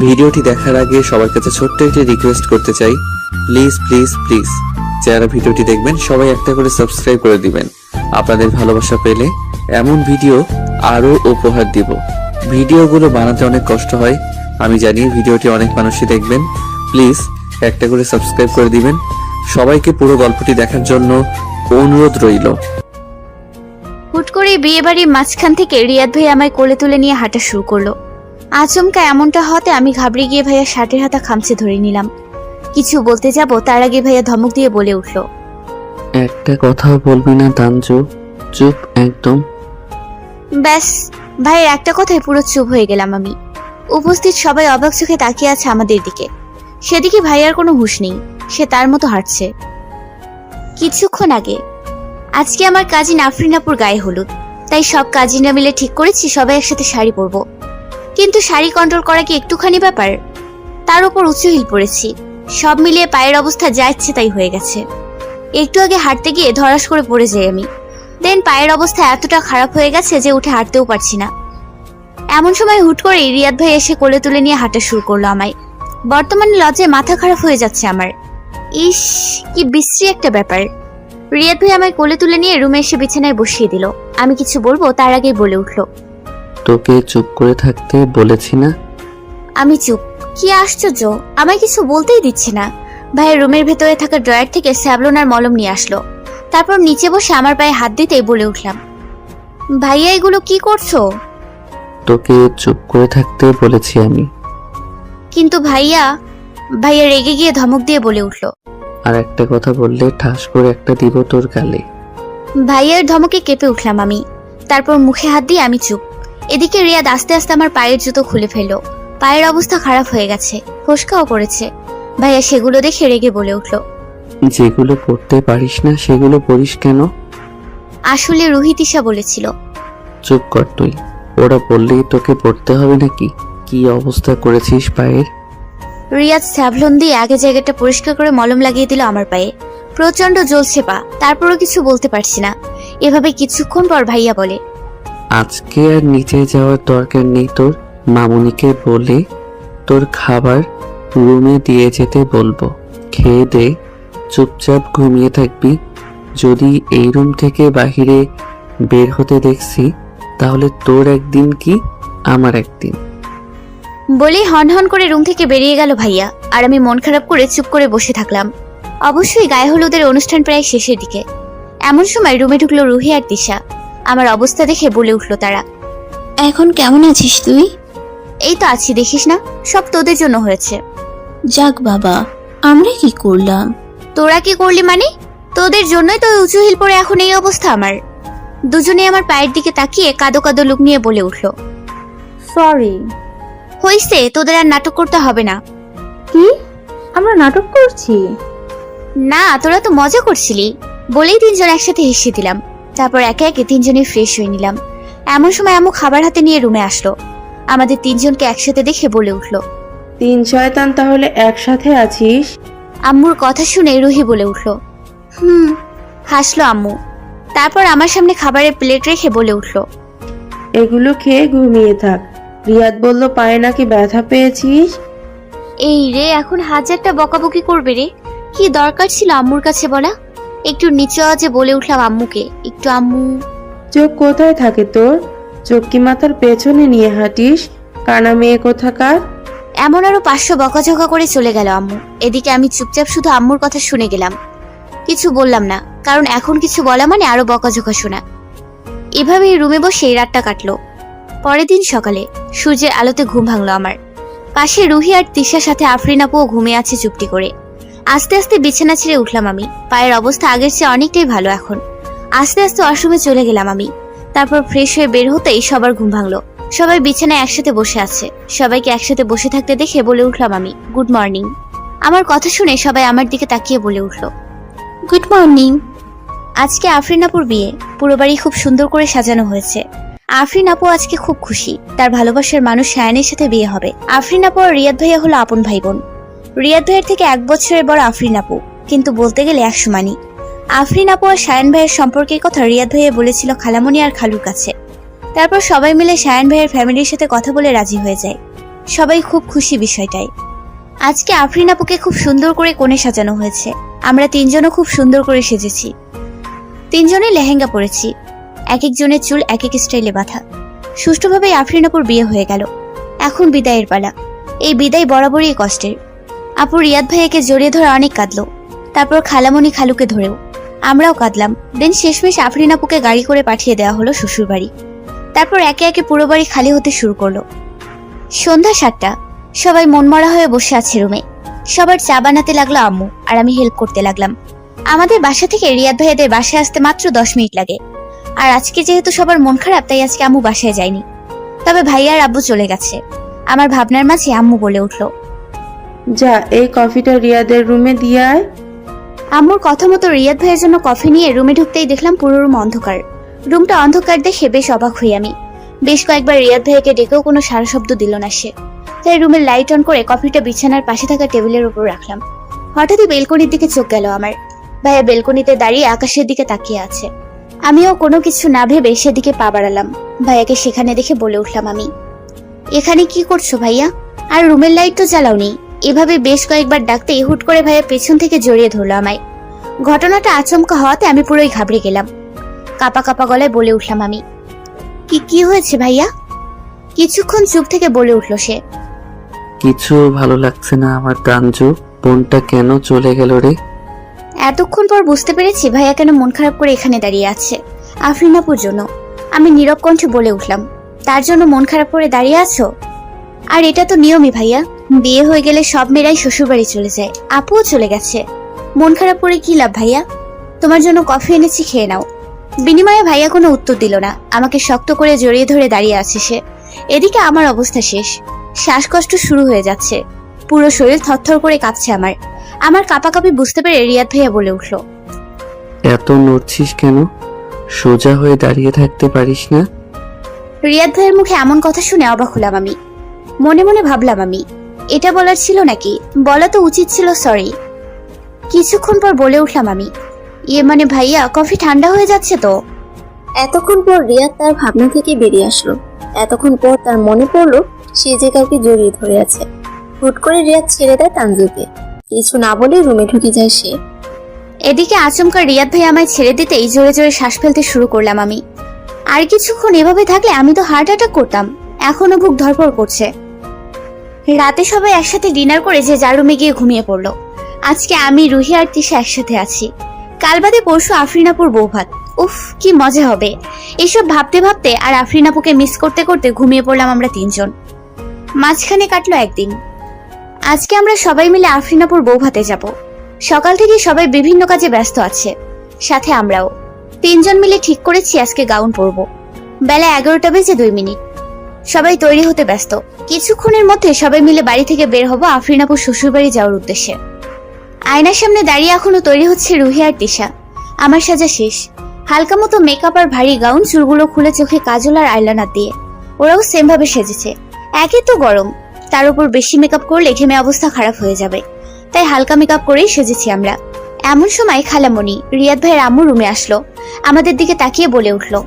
ভিডিওটি দেখার আগে সবার কাছে ছোট্ট একটি রিকোয়েস্ট করতে চাই, প্লিজ প্লিজ প্লিজ যারা ভিডিওটি দেখবেন সবাই একটা করে সাবস্ক্রাইব করে দিবেন। আপনাদের ভালোবাসা পেলে এমন ভিডিও আরো উপহার দিব। ভিডিওগুলো বানাতে অনেক কষ্ট হয়, আমি জানি। ভিডিওটি অনেক মানুষই দেখবেন, প্লিজ একটা করে সাবস্ক্রাইব করে দিবেন। সবাইকে পুরো গল্পটি দেখার জন্য অনুরোধ রইল। হুট করে বিয়ে বাড়ির মাঝখান থেকে রিয়াদ ভাই আমায় কোলে তুলে নিয়ে হাঁটা শুরু করলো। আচমকা এমনটা হতে আমি ঘাবড়ে গিয়ে ভাইয়া শার্টের হাতা খামচে ধরে নিলাম। কিছু বলতে যাব তার আগে ভাইয়া ধমক দিয়ে বলে উঠল, একটা কথাও বলবি না তানজু, চুপ একদম। ব্যাস, ভাইয়ের একটা কথায় পুরো চুপ হয়ে গেলাম আমি। উপস্থিত সবাই অবাক চোখে তাকিয়ে আছে আমাদের দিকে। সেদিকে ভাইয়ার কোনো হুঁশ নেই, সে তার মতো হাঁটছে। কিছুক্ষণ আগে আজকে আমার কাজিন আফরিনাপুর গায়ে হলুদ, তাই সব কাজিনরা মিলে ঠিক করেছি সবাই একসাথে শাড়ি পরবো। কিন্তু শাড়ি কন্ট্রোল করা কি একটুখানি ব্যাপার? তার উপর উঁচু হিল পরেছি, সব মিলিয়ে পায়ের অবস্থা যা ইচ্ছে তাই হয়ে গেছে। একটু আগে হাঁটতে গিয়ে ধরাস করে পড়ে যাই আমি। দেন পায়ের অবস্থা এতটা খারাপ হয়ে গেছে যে উঠে হাঁটতেও পারছি না। এমন সময় হুট করে রিয়াদ ভাই এসে কোলে তুলে নিয়ে হাঁটা শুরু করলো আমায়। বর্তমানে লজ্জায় মাথা খারাপ হয়ে যাচ্ছে আমার। ইস, কি বিশ্রী একটা ব্যাপার। রিয়াদ ভাই আমায় কোলে তুলে নিয়ে রুমে এসে বিছানায় বসিয়ে দিল। আমি কিছু বলবো তার আগেই বলে উঠলো, তোকে চুপ করে থাকতে বলেছি না? আমি চুপ। কি আশ্চর্য, আমায় কিছু বলতেই দিচ্ছে না। ভাইয়ের রুমের ভেতরে থাকা ড্রয়ার থেকে স্যাভলন আর মলম নিয়ে আসলো। তারপর নিচে বসে আমার পায়ে হাত দিতেই বলে উঠলাম, ভাইয়া এগুলো কি করছো? তোকে চুপ করে থাকতে বলেছি আমি। কিন্তু ভাইয়া রেগে গিয়ে ধমক দিয়ে বলে উঠলো, আর একটা কথা বললে ঠাস করে একটা দিব তোর গালে। ভাইয়ার ধমকে কেঁপে উঠলাম আমি। তারপর মুখে হাত দিয়ে আমি চুপ। এদিকে রিয়াদ আস্তে আস্তে আমার পায়ের জুতো খুলে ফেললো। পায়ের অবস্থা খারাপ হয়ে গেছে, ফোসকাও পড়েছে। ভাইয়া সেগুলো দেখে রেগে বলে উঠলো, যেগুলো পড়তে পারিস না সেগুলো পড়িস কেন? আসলে রুহিতিশা বলেছিল। চুপ কর তুই, ওরা বললেই তোকে পড়তে হবে নাকি? কি অবস্থা করেছিস পায়ের? রিয়াদ স্যাভলন দিয়ে আগে জায়গাটা পরিষ্কার করে মলম লাগিয়ে দিল আমার পায়ে। প্রচন্ড জ্বলছে পা, তারপরও কিছু বলতে পারছি না। এভাবে কিছুক্ষণ পর ভাইয়া বলে, আজকে আর নিচে যাওয়ার দরকার নেই তোর। মামুনিকে বলে তোর খাবার রুমে দিয়ে যেতে বলবো। খেয়ে দে, চুপচাপ ঘুমিয়ে থাকবি। যদি এই রুম থেকে বাহিরে বের হতে দেখছি তাহলে তোর একদিন কি আমার একদিন। বলেই হন হন করে রুম থেকে বেরিয়ে গেল ভাইয়া। আর আমি মন খারাপ করে চুপ করে বসে থাকলাম। অবশ্যই গায়ে হলুদের অনুষ্ঠান প্রায় শেষের দিকে। এমন সময় রুমে ঢুকলো রুহি আর দিশা। আমার অবস্থা দেখে বলে উঠলো তারা, এখন কেমন আছিস তুই? এই তো আছি, দেখিস না, সব তোদের জন্য হয়েছে। যাক বাবা, আমরা কি করলাম? তোরা কি করলি মানে? তোদের জন্যই তো উঁচু হিল পরে এখন এই অবস্থা আমার। দুজনে আমার পায়ের দিকে তাকিয়ে কাদো কাদো লুক নিয়ে বলে উঠলো, সরি। হইছে, তোদের আর নাটক করতে হবে না। কি? আমরা নাটক করছি? না, তোরা তো মজা করছিলি বলেই তিনজন একসাথে হেসে দিলাম। তারপর একে একে তিনজনে ফ্রেশ হয়ে নিলাম। এমন সময় আম্মু খাবার হাতে নিয়ে রুমে আসলো। আমাদের তিনজনকে একসাথে দেখে বলে উঠলো, তিন শয়তান তাহলে একসাথে আছিস? আম্মুর কথা শুনে রুহি বলে উঠলো, হাসলো আম্মু। তারপর আমার সামনে খাবারের প্লেট রেখে বলে উঠলো, এগুলো খেয়ে ঘুমিয়ে থাক। রিয়াদ বলল পায়ে নাকি ব্যথা পেয়েছিস। এই রে, এখন হাজারটা বকাবকি করবে রে। কি দরকার ছিল আম্মুর কাছে বলা? একটু নিচু আওয়াজে বলে উঠলাম আম্মুকে, একটু আম্মু। চোখ কোথায় থাকে তোর? চোখ কি মাথার পেছনে নিয়ে হাঁটিস? কানা মেয়ে কোথাকার। এমন আরো 500 বকাঝকা করে চলে গেল আম্মু। এদিকে আমি চুপচাপ শুধু আম্মুর কথা শুনে গেলাম, কিছু বললাম না, কারণ এখন কিছু বলা মানে আরো বকাঝকা শোনা। এভাবেই রুমে বসে রাতটা কাটলো। পরের দিন সকালে সূর্যের আলোতে ঘুম ভাঙলো আমার। পাশে রুহি আর তিশার সাথে আফরিন আপুও ঘুমিয়ে আছে চুপটি করে। আস্তে আস্তে বিছানা ছেড়ে উঠলাম আমি। পায়ের অবস্থা আগের চেয়ে অনেকটাই ভালো এখন। আস্তে আস্তে ওয়াশরুমে চলে গেলাম আমি। তারপর ফ্রেশ হয়ে বের হতেই সবার ঘুম ভাঙলো। সবাই বিছানায় একসাথে বসে আছে। সবাইকে একসাথে বসে থাকতে দেখে বলে উঠলাম আমি, গুড মর্নিং। আমার কথা শুনে সবাই আমার দিকে তাকিয়ে বলে উঠলো, গুড মর্নিং। আজকে আফরিন আপুর বিয়ে। পুরো বাড়ি খুব সুন্দর করে সাজানো হয়েছে। আফরিন আপু আজকে খুব খুশি, তার ভালোবাসার মানুষ শায়ানের সাথে বিয়ে হবে। আফরিন আপু আর রিয়াদ ভাইয়া হলো আপন ভাই বোন। রিয়াদ ভাইয়ের থেকে 1 বছরের বড় আফরিন আপু, কিন্তু বলতে গেলে 1 সমানই। আফরিন আপু আর শায়ান ভাইয়ের সম্পর্কের কথা রিয়াদ ভাইয়া বলেছিল খালামণি আর খালুর কাছে। তারপর সবাই মিলে শায়ান ভাইয়ের ফ্যামিলির সাথে কথা বলে রাজি হয়ে যায়। সবাই খুব খুশি বিষয়টায়। আজকে আফরিন আপুকে খুব সুন্দর করে কোণে সাজানো হয়েছে। আমরা তিনজনও খুব সুন্দর করে সেজেছি। তিনজনে লেহেঙ্গা পরেছি, এক একজনের চুল এক এক স্টাইলে বাঁধা। সুষ্ঠুভাবে আফরিন আপুর বিয়ে হয়ে গেল। এখন বিদায়ের পালা। এই বিদায় বরাবরই কষ্টের। আপু রিয়াদ ভাইয়াকে জড়িয়ে ধরে অনেক কাঁদলো, তারপর খালামণি খালুকে ধরেও। আমরাও কাঁদলাম। দেন শেষমেশ আফরিন আপুকে গাড়ি করে পাঠিয়ে দেওয়া হলো শ্বশুর বাড়ি। তারপর একে একে পুরো বাড়ি খালি হতে শুরু করলো। সন্ধ্যা 7টা, সবাই মনমরা হয়ে বসে আছে রুমে। সবার চা বানাতে লাগলো আম্মু, আর আমি হেল্প করতে লাগলাম। আমাদের বাসা থেকে রিয়াদ ভাইয়াদের বাসায় আসতে মাত্র 10 মিনিট লাগে। আর আজকে যেহেতু সবার মন খারাপ, তাই আজকে আম্মু বাসায় যায়নি। তবে ভাইয়া আর আব্বু চলে গেছে। আমার ভাবনার মাঝে আম্মু বলে উঠলো, যা এই কফিটা রিয়াদের রুমে দিয়ে আয়। আম্মুর কথা মতো রিয়াদ ভাইয়ের জন্য কফি নিয়ে রুমে ঢুকতেই দেখলাম পুরো রুম অন্ধকার। রুমটা অন্ধকার দেখে বেশ অবাক হই আমি। বেশ কয়েকবার রিয়াদ ভাইয়াকে ডেকেও কোনো সারা শব্দ দিল না সে। তাই রুমের লাইট অন করে কফিটা বিছানার পাশে থাকা টেবিলের উপর রাখলাম। হঠাৎই বেলকনির দিকে চোখ গেল আমার। ভাইয়া বেলকনিতে দাঁড়িয়ে আকাশের দিকে তাকিয়ে আছে। আমিও কোনো কিছু না ভেবে সেদিকে পা বাড়ালাম। ভাইয়াকে সেখানে দেখে বলে উঠলাম আমি, এখানে কি করছো ভাইয়া? আর রুমের লাইট তো জ্বালাওনি। এভাবে বেশ কয়েকবার ডাকতে হুট করে ভাইয়া পেছন থেকে জড়িয়ে ধরলো আমায়। ঘটনাটা আচমকা হওয়াতে আমি পুরোই ঘাবড়ে গেলাম। কাপা কাপা গলায় বলে উঠলাম আমি, কি হয়েছে ভাইয়া? কিছুক্ষণ চুপ থেকে বলে উঠলো সে, কিছু ভালো লাগছে না আমার তানজু। বোনটা কেন চলে গেল রে? এতক্ষণ পর বুঝতে পেরেছি ভাইয়া কেন মন খারাপ করে এখানে দাঁড়িয়ে আছে। আফরিন আপুর জন্য। আমি নীরব কণ্ঠে বলে উঠলাম, তার জন্য মন খারাপ করে দাঁড়িয়ে আছো? আর এটা তো নিয়মই ভাইয়া, বিয়ে হয়ে গেলে সব মেয়েরাই শ্বশুরবাড়ি চলে যায়। আপুও চলে গেছে, মন খারাপ করে কি লাভ ভাইয়া? তোমার জন্য কফি এনেছি, খেয়ে নাও। বিনিময়ে ভাইয়া কোনো উত্তর দিল না। আমাকে শক্ত করে জড়িয়ে ধরে দাঁড়িয়ে আছে সে। এদিকে আমার অবস্থা শেষ। শ্বাসকষ্ট শুরু হয়ে যাচ্ছে। পুরো শরীর থরথর করে কাঁপছে আমার। আমার কাঁপাকাঁপি বুঝতে পেরে রিয়াদ ভাইয়া বলে উঠল, এত নড়ছিস কেন? সোজা হয়ে দাঁড়িয়ে থাকতে পারিস না? রিয়াদ ভাইয়ের মুখে এমন কথা শুনে অবাক হলাম আমি। মনে মনে ভাবলাম আমি, এটা বলার ছিল নাকি? বলা তো উচিত ছিল সরি। কিছুক্ষণ পর বলে উঠলাম আমি, ইয়ে মানে ভাইয়া, কফি ঠান্ডা হয়ে যাচ্ছে তো। এতক্ষণ পর রিয়াদ তার ভাবনা থেকে বেরিয়ে আসলো। এতক্ষণ পর তার মনে পড়লো সে যে কাউকে জড়িয়ে ধরে আছে। হুট করে রিয়াদ ছেড়ে দেয় তানজুকে। কিছু না বলে রুমে ঢুকে যায় সে। এদিকে আচমকা রিয়াদ ভাই আমায় ছেড়ে দিতেই জোরে জোরে শ্বাস ফেলতে শুরু করলাম আমি। আর কিছুক্ষণ এভাবে থাকলে আমি তো হার্ট অ্যাটাক করতাম। এখনো বুক ধড়ফড় করছে। রাতে সবাই একসাথে ডিনার করে যে যার রুমে গিয়ে ঘুমিয়ে পড়লো। আজকে আমি, রুহি আর তিশা একসাথে আছি। কাল বাদে পরশু আফরিনাপুর বৌভাত। উফ, কি মজা হবে। এসব ভাবতে ভাবতে আর আফরিনাপুকে মিস করতে করতে ঘুমিয়ে পড়লাম আমরা তিনজন। মাঝখানে কাটলো একদিন। আজকে আমরা সবাই মিলে আফরিনাপুর বৌভাতে যাব। সকাল থেকে সবাই বিভিন্ন কাজে ব্যস্ত আছে, সাথে আমরাও। তিনজন মিলে ঠিক করেছি আজকে গাউন পরবো। বেলা 11টা বেজে 2 মিনিট। সবাই তৈরি হতে ব্যস্ত। কিছুক্ষণের মধ্যে সবাই মিলে বাড়ি থেকে বের হবো আফরিনাপুর শ্বশুরবাড়ি যাওয়ার উদ্দেশ্যে। আয়নার সামনে দাঁড়িয়ে এখনো তৈরি হচ্ছে রুহি আর তিশা। আমার সাজা শেষ। হালকা মতো মেকআপ আর ভারী গাউন, চুলগুলো খুলে চোখে কাজল আর আইলাইনার দিয়ে। ওরাও সেম ভাবে সেজেছে। একই তো গরম, তার উপর বেশি মেকআপ করলে ঘেমে অবস্থা খারাপ হয়ে যাবে। তাই হালকা মেকআপ করেই সেজেছি আমরা। এমন সময় খালামণি, রিয়াদ ভাইয়ের আম্মু রুমে আসলো। আমাদের দিকে তাকিয়ে বলে উঠলো,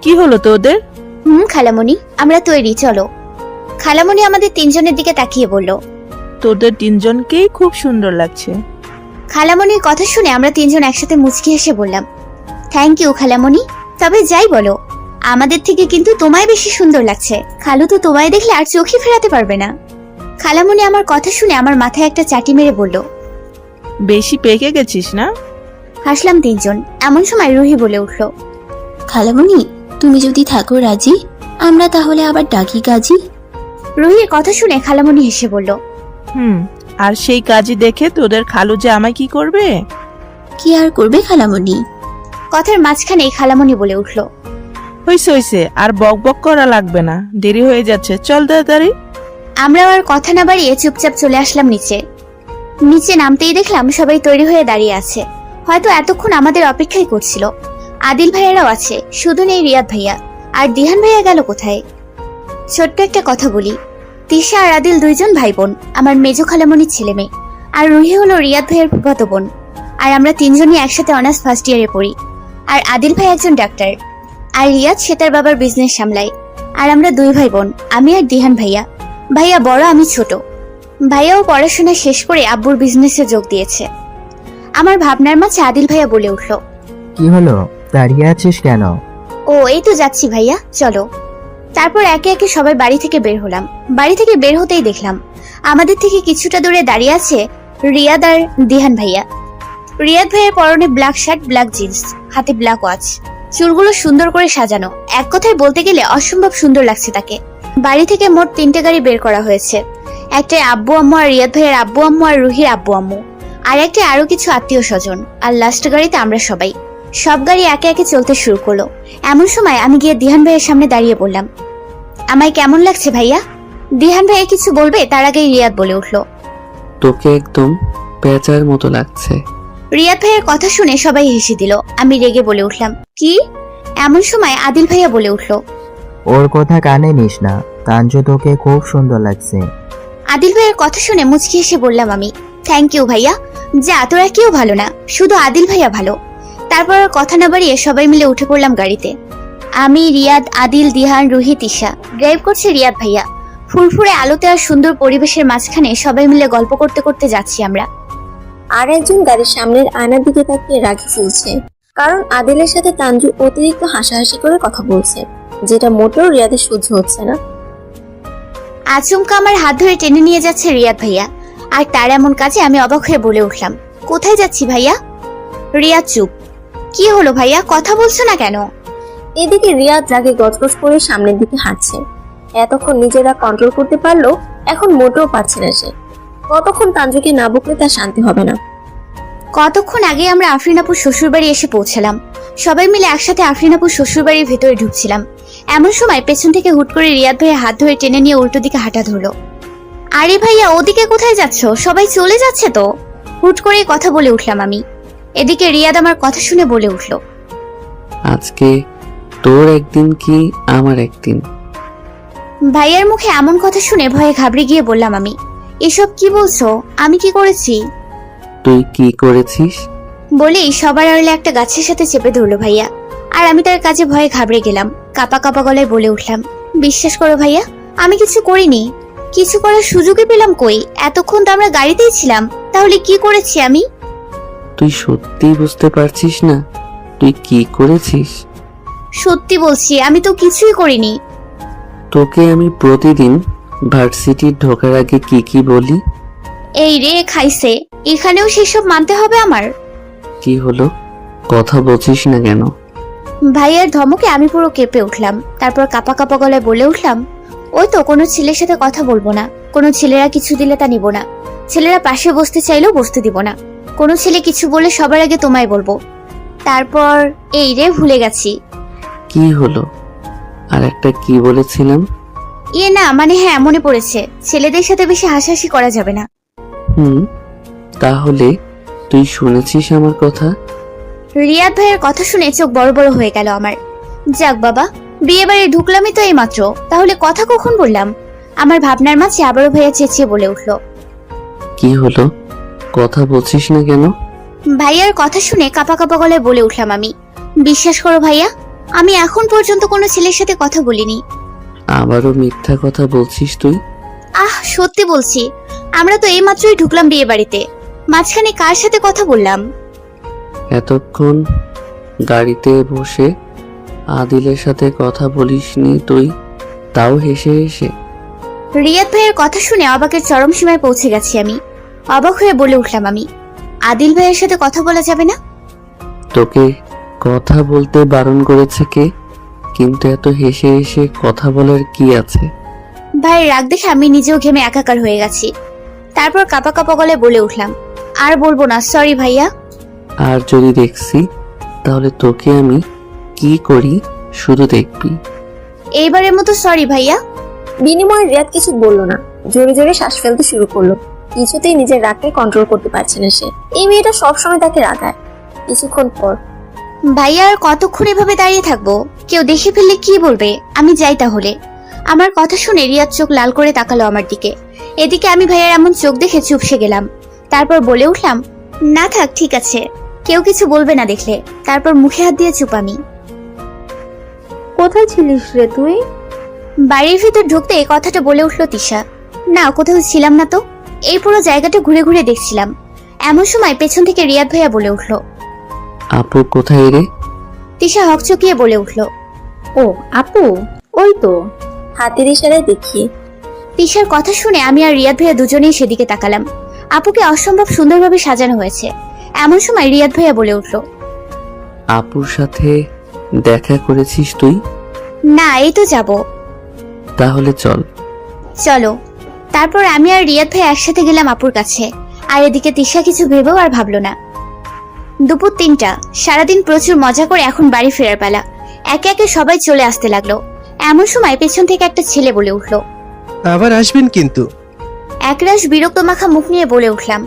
কি হলো তোদের? খালামণি, আমরা তৈরি, চলো। খালামণি আমাদের তিনজনের দিকে তাকিয়ে বলল, তোদের তিনজনকেই খুব সুন্দর লাগছে। খালামণির কথা শুনে আমরা তিনজন একসাথে মুচকি হেসে বললাম, থ্যাংক ইউ খালামণি। তবে যাই বলো, আমাদের থেকে কিন্তু তোমায় বেশি সুন্দর লাগছে। খালু তো তোমায় দেখলে আর চোখই ফেরাতে পারবে না। খালামণি আমার কথা শুনে আমার মাথায় একটা চাটি মেরে বলল, বেশি পেকে গেছিস না? হাসলাম তিনজন। এমন সময় রুহি বলে উঠল, খালামণি, তুমি যদি থাকো রাজি, আমরা তাহলে আবার ডাকি কাজী। রুহির কথা শুনে খালামণি হেসে বলল, আর সেই কাজই দেখে তোদের খালু যে আমায় কি করবে? কি আর করবে খালামণি? কথার মাঝখানে খালামণি বলে উঠল, হইছে, আর বক বক করা লাগবে না, দেরি হয়ে যাচ্ছে, চল তাড়াতাড়ি। আমরা আর কথা না বাড়িয়ে চুপচাপ চলে আসলাম নিচে। নিচে নামতেই দেখলাম সবাই তৈরি হয়ে দাঁড়িয়ে আছে। হয়তো এতক্ষণ আমাদের অপেক্ষাই করছিল। আদিল ভাইয়ারাও আছে, শুধু নেই রিয়াদ ভাইয়া। আর দিহান ভাইয়া গেল কোথায়? ছোট্ট একটা কথা বলি, তিশা আর আদিল দুইজন ভাই বোন, আমার মেজো খালামণির ছেলে মেয়ে। আর রুহি হলো রিয়াদ ভাইয়ের ফুফাতো বোন। আর আমরা তিনজনই একসাথে অনার্স ফার্স্ট ইয়ারে পড়ি। আর আদিল ভাই একজন ডাক্তার, আর রিয়াদ সে তার বাবার বিজনেস সামলায়। আর আমরা 2 ভাই বোন, আমি আর দিহান ভাইয়া। ভাইয়া বড়, আমি ছোট। ভাইয়াও পড়াশোনা শেষ করে আব্বুর বিজনেসে যোগ দিয়েছে। আমার ভাবনার মাঝে আদিল ভাইয়া বলে উঠল, কি হলো, দাঁড়িয়ে আছিস কেন? ও এই তো যাচ্ছি ভাইয়া, চলো। তারপর একে একে সবাই বাড়ি থেকে বের হলাম। বাড়ি থেকে বের হতেই দেখলাম আমাদের থেকে কিছুটা দূরে দাঁড়িয়ে আছে রিয়াদ আর দিহান ভাইয়া। রিয়াদ ভাইয়ের পরনে ব্ল্যাক শার্ট, ব্ল্যাক জিন্স, হাতে ব্ল্যাক ওয়াচ, চুলগুলো সুন্দর করে সাজানো। এক কথায় বলতে গেলে অসম্ভব সুন্দর লাগছে তাকে। বাড়ি থেকে মোট 3টে গাড়ি বের করা হয়েছে। একটাই আব্বু আম্মু আর রিয়াদ ভাইয়ের আব্বু আম্মু আর রুহির আব্বু আম্মু, আর একটা আরো কিছু আত্মীয় স্বজন, আর লাস্ট গাড়িতে আমরা সবাই। সব গাড়ি একে একে চলতে শুরু করলো। এমন সময় আমি গিয়ে দিহান ভাইয়ের সামনে দাঁড়িয়ে বললাম, আমায় কেমন লাগছে ভাইয়া? দিহান ভাইয়া কিছু বলবে তার আগেই রিয়াদ বলে উঠলো, তোকে একদম পেঁচার মতো লাগছে। রিয়াদ ভাইয়ের কথা শুনে সবাই হেসে দিল। আমি রেগে বলে উঠলাম, কি? এমন সময় আদিল ভাইয়া বলে উঠলো, ওর কথা কানে নিস না, তাঞ্জু তোকে খুব সুন্দর লাগছে। আদিল ভাইয়ের কথা শুনে মুচকি হেসে বললাম আমি, থ্যাংক ইউ ভাইয়া। যা, তোরা কেউ ভালো না, শুধু আদিল ভাইয়া ভালো। তারপর আর কথা না বাড়িয়ে সবাই মিলে উঠে পড়লাম গাড়িতে। আমি, রিয়াদ, আদিল, দিহান, রুহি, তিশা। ড্রাইভ করছে রিয়াদ ভাইয়া। ফুরফুরে আলোতে আর সুন্দর পরিবেশের মাঝখানে সবাই মিলে গল্প করতে করতে যাচ্ছি আমরা। আর একজন গাড়ির সামনের আয়নার দিকে তাকিয়ে রাগে চলছে, কারণ আদিলের সাথে তাঞ্জু অতিরিক্ত হাসাহাসি করে কথা বলছে, যেটা মোটেও রিয়াদের সহ্য হচ্ছে না। আচমকা আমার হাত ধরে টেনে নিয়ে যাচ্ছে রিয়াদ ভাইয়া, আর তার এমন কাজে আমি অবাক হয়ে বলে উঠলাম, কোথায় যাচ্ছি ভাইয়া? রিয়াদ চুপ। কি হলো ভাইয়া, কথা বলছো না কেন? এদিকে রিয়াদ রাগে গজগজ করে সামনের দিকে হাঁটছে। এতক্ষণ নিজেরা কন্ট্রোল করতে পারলো, এখন মোটেও পারছে না সে। কতক্ষণ তাঞ্জুকে না বকলে তার শান্তি হবে না। কতক্ষণ আগে আমরা আফরিনাপুর শ্বশুরবাড়ি এসে পৌঁছালাম। সবাই মিলে একসাথে আফরিনাপুর শ্বশুরবাড়ির ভেতরে ঢুকছিলাম। এমন সময় পেছন থেকে হুট করে রিয়াদ ভাইয়া হাত ধরে টেনে নিয়ে উল্টো দিকে হাঁটা ধরলো। আরে ভাইয়া, ওদিকে কোথায় যাচ্ছ? সবাই চলে যাচ্ছে তো। হুট করে কথা বলে উঠলাম আমি। এদিকে রিয়াদ আমার কথা শুনে বলে উঠলো, আজকে তোর একদিন কি আমার একদিন। ভাইয়ার মুখে এমন কথা শুনে ভয়ে ঘাবড়ে গিয়ে বললাম আমি, এসব কি বলছো? আমি কি করেছি? তুই কি করেছিস? বলেই সবার আড়ালে একটা গাছের সাথে চেপে ধরলো ভাইয়া। আর আমি তার কাছে ভয়ে ঘাবড়ে গেলাম। কাপা কাপা গলায় বলে উঠলাম, বিশ্বাস করো ভাইয়া, আমি কিছু করিনি। কিছু করার সুযোগই পেলাম কই? এতক্ষণ তো আমরা গাড়িতেই ছিলাম, তাহলে কি করেছি আমি? তুই সত্যি বুঝতে পারছিস না তুই কি করেছিস? সত্যি বলছি, আমি তো কিছুই করিনি। তোকে আমি প্রতিদিন ভার্সিটি ঢোকার আগে কি কি বলি? এই রে খাইছে, এখানেও সেসব মানতে হবে আমার? কি হলো, কথা বলছিস না কেন? ভাইয়ার ধমকে আমি পুরো কেঁপে উঠলাম। তারপর কাপা কাপা গলায় বলে উঠলাম, ওই তো, কোনো ছেলের সাথে কথা বলবো না। কোনো ছেলেরা কিছু দিলে তা নিব না। ছেলেরা পাশে বসতে চাইলেও বসতে দিব না। কোনো ছেলে কিছু বলে সবার আগে তোমায় বলবো। তারপর এই রে ভুলে গেছি। কি হলো, আর একটা কি বলেছিলাম? না, মানে হ্যাঁ, মনে পড়েছে। ছেলেদের সাথে বেশি হাসাহাসি করা যাবে না। তাহলে তুই শুনেছিস আমার কথা? রিয়াদ ভাইয়ের কথা শুনে চোখ বড় বড় হয়ে গেল আমার। যাক বাবা, বিয়ে বাড়ি ঢুকলামই তো এই মাত্র, তাহলে কথা কখন বললাম? আমার ভাবনার মাঝে আবারও ভাইয়া চেঁচিয়ে বলে উঠলো, কি হলো, কথা বলছিস না কেন? ভাইয়ার কথা শুনে কাপা কাপা গলায় বলে উঠলাম আমি, বিশ্বাস করো ভাইয়া, আমি এখন পর্যন্ত কোনো ছেলের সাথে কথা বলিনি। আবারও মিথ্যা কথা বলছিস তুই? সত্যি বলছি, আমরা তো এই মাত্রই ঢুকলাম বিয়ে বাড়িতে। মাঝখানে কার সাথে কথা বললাম? এতক্ষণ গাড়িতে বসে আদিলের সাথে কথা বলিসনি তুই, তাও হেসে হেসে? রিয়াদ ভাইয়ের কথা শুনে অবাকের চরম সীমায় পৌঁছে গেছি আমি। অবাক হয়ে বলে উঠলাম আমি, আদিল ভাইয়ের সাথে কথা বলা যাবে না? তোকে কথা বলতে বারণ করেছে কে? কিন্তু এত হেসে হেসে কথা বলার কি আছে? ভাইয়ের রাগ দেখে আমি নিজেও ঘেমে একাকার হয়ে গেছি। তারপর কাপা কাপা গলায় বলে উঠলাম, আর বলবো না, সরি ভাইয়া। আর যদি দেখছি তাহলে তোকে আমি কি করি শুধু দেখবি। এইবারের মতো সরি ভাইয়া। বিনিময়ে রিয়াদ কিছু বলল না, জোরে জোরে শ্বাস ফেলতে শুরু করলো। কিছুতেই নিজের রাগকে কন্ট্রোল করতে পারছে না সে। এই মেয়েটা সবসময় তাকে রাগায়। কিছুক্ষণ পর, ভাইয়া আর কতক্ষণ এভাবে দাঁড়িয়ে থাকবো? কেউ দেখে ফেললে কি বলবে? আমি যাই তাহলে। আমার কথা শুনে রিয়াদ চোখ লাল করে তাকালো আমার দিকে। এদিকে আমি ভাইয়ার এমন চোখ দেখে চুপসে গেলাম। তারপর বলে উঠলাম, না থাক, ঠিক আছে, কেউ কিছু বলবে না দেখলে। তারপর মুখে হাত দিয়ে চুপ আমি। কোথায় ছিলিস রে তুই? বাড়ির ভিতর ঢুকতে এই কথাটা বলে উঠলো তিশা। না, কোথাও ছিলাম না তো। এই পুরো জায়গাটা ঘুরে ঘুরে দেখছিলাম। এমন সময় পেছন থেকে রিয়াদ ভাইয়া বলে উঠল। আপু কোথায় রে? তিশা হকচকিয়ে বলে উঠল। ও আপু, ওই তো। হাতের ইশারায় দেখিয়ে। তিশার কথা শুনে আমি আর রিয়াদ ভাইয়া দুজনেই সেদিকে তাকালাম। আপুকে অসম্ভব সুন্দরভাবে সাজানো হয়েছে। এমন সময় রিয়াদ ভাইয়া বলে উঠল। আপুর সাথে দেখা করেছিস তুই? না, এই তো যাব। তাহলে চল। চলো। তারপর আমি আর রিয়াদ ভাই একসাথে গেলাম আপুর কাছে। আর এদিকে তিশা কিছু ভেবেও আর ভাবলো না। দুপুর 3টা। সারাদিন প্রচুর মজা করে এখন বাড়ি ফেরার পালা। একে একে সবাই চলে আসতে লাগলো। এমন সময় পেছন থেকে একটা ছেলে বলে উঠলো। আবার আসবেন কিন্তু। একরাশ বিরক্ত মাখা মুখ নিয়ে বলে উঠলাম,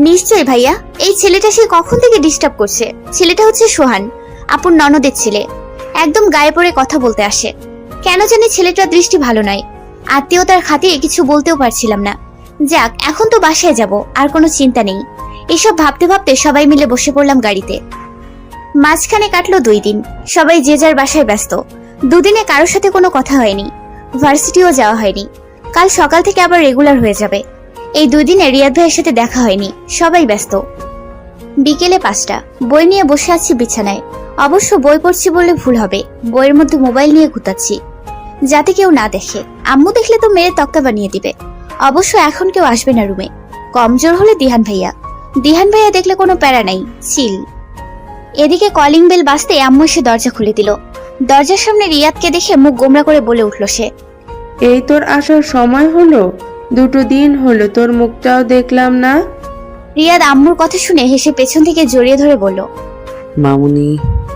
নিশ্চয়ই ভাইয়া। এই ছেলেটা সে কখন থেকে ডিস্টার্ব করছে। ছেলেটা হচ্ছে সোহান, আপুর ননদের ছেলে। একদম গায়ে পড়ে কথা বলতে আসে। কেন জানি ছেলেটার দৃষ্টি ভালো নয়। আত্মীয়তার খাতিরে কিছু বলতেও পারছিলাম না। যাক, এখন তো বাসায় যাব, আর কোনো চিন্তা নেই। এসব ভাবতে ভাবতে সবাই মিলে বসে পড়লাম গাড়িতে। মাঝখানে কাটলো 2 দিন। সবাই যে যার বাসায় ব্যস্ত। দুদিনে কারোর সাথে কোনো কথা হয়নি। ভার্সিটিও যাওয়া হয়নি। কাল সকাল থেকে আবার রেগুলার হয়ে যাবে। এই 2 দিনে রিয়াদ ভাইয়ের সাথে দেখা হয়নি। সবাই ব্যস্ত। বিকেলে 5টা। বই নিয়ে বসে আছি বিছানায়। অবশ্য বই পড়ছি বললে ভুল হবে। বইয়ের মধ্যে মোবাইল নিয়ে ঘুতাচ্ছি, যাতে কেউ না দেখে। আম্মু দেখলে তো মেরে তক্তা বানিয়ে দিবে। অবশ্য এখন কেউ আসবে না রুমে। কমজোর হলে দিহান ভাইয়া। দিহান ভাইয়া দেখলে কোনো প্যারা নাই, চিল। এদিকে কলিং বেল বাজতে আম্মু এসে দরজা খুলে দিল। দরজার সামনে রিয়াদকে দেখে মুখ গোমরা করে বলে উঠল সে। এই তোর আসার সময় হলো? 2 দিন হলো, তোর মুখটাও দেখলাম না। রিয়াদ আম্মুর কথা শুনে হেসে পেছন থেকে জড়িয়ে ধরে বলল। মামুনি,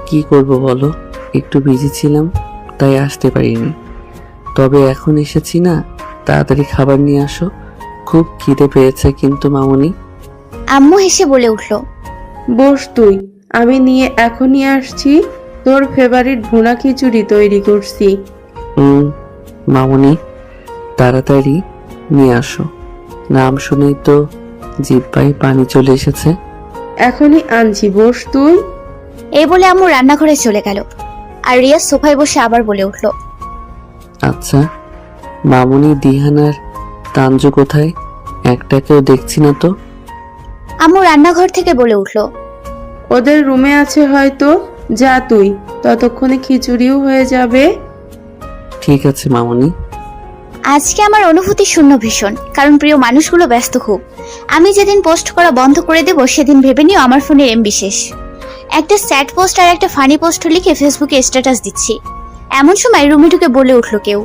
কি করব বলো, একটু বিজি ছিলাম তাই আসতে পারিনি। তবে এখন এসেছি না, তাড়াতাড়ি খাবার নিয়ে আসো, খুব খিদে পেয়েছে কিন্তু মামুনি। আম্মু হেসে বলে উঠল। বস তুই, আমি নিয়ে এখনই আসছি। তোর ফেভারিট ভুনা খিচুড়ি তৈরি করছি। মামুনি, তাড়াতাড়ি নিয়ে আসো। নাম শুনেই তো জিহ্বায় পানি চলে এসেছে। এখনই আনছি, বস তুই। এই বলে আম্মু রান্নাঘরে চলে গেল। আর রিয়াদ সোফায় বসে আবার বলে উঠল। আচ্ছা মামুনি, দিহানার তাঞ্জু কোথায়? একটাকেও দেখছি না তো। আম্মু রান্নাঘর থেকে বলে উঠল। ওদের রুমে আছে হয়তো, যা তুই, ততক্ষণে খিচুড়িও হয়ে যাবে। ঠিক আছে মামুনি। আজকে আমার অনুভূতি শূন্য ভীষণ, কারণ প্রিয় মানুষগুলো ব্যস্ত খুব। আমি যেদিন পোস্ট করা বন্ধ করে দেব সেদিন ভেবে নিও আমার ফোনের এমবি শেষ। একটা স্যাড পোস্ট আর একটা ফানি পোস্ট লিখে ফেসবুকে স্ট্যাটাস দিচ্ছি। এমন সময় রুমে ঢুকে বলে উঠল কেউ।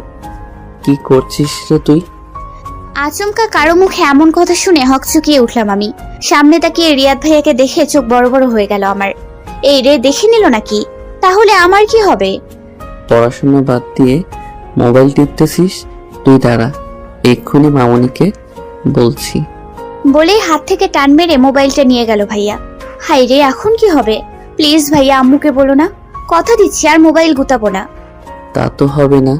কি করছিস রে তুই? আচমকা কারো মুখে এমন কথা শুনে হকচকিয়ে উঠলাম আমি। সামনে তাকিয়ে রিয়াদ ভাইয়াকে দেখে চোখ বড় বড় হয়ে গেল আমার। এই রে, দেখে নিল নাকি? তাহলে আমার কি হবে? পড়াশোনা বাদ দিয়ে মোবাইল টিপতেছিস? তুই দাঁড়া, এক্ষুনি মামুনিকে বলছি। বলেই হাত থেকে টান মেরে মোবাইলটা নিয়ে গেল ভাইয়া। হাই রে, এখন কি হবে? প্লিজ ভাইয়া, আম্মুকে বলো না। কথা দিচ্ছি আর মোবাইল গুতাবো না। তা তো হবে না।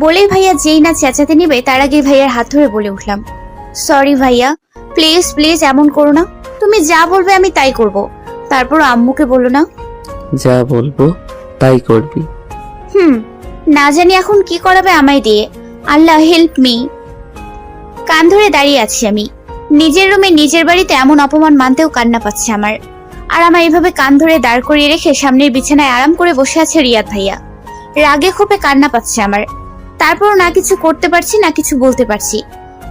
বলেই ভাইয়া যেই না চেঁচাতে নিবে তার আগে ভাইয়ার হাত ধরে বলে উঠলাম, সরি ভাইয়া, প্লিজ প্লিজ এমন করো না। তুমি যা বলবে আমি তাই করব। তারপর আম্মুকে বলো না। যা বলবো তাই করবি। না জানি এখন কি করাবে আমায় দিয়ে। আল্লাহ হেল্প মি। কান ধরে দাঁড়িয়ে আছি আমি। নিজের রুমে নিজের বাড়িতে এমন অপমান মানতেও কান্না পাচ্ছে আমার। আর আমার এভাবে কান ধরে দাঁড় করিয়ে রেখে সামনের বিছানায় আরাম করে বসে আছে রিয়াদ ভাইয়া। রাগে ক্ষোভে কান্না পাচ্ছে আমার। তারপর না কিছু করতে পারছি না কিছু বলতে পারছি।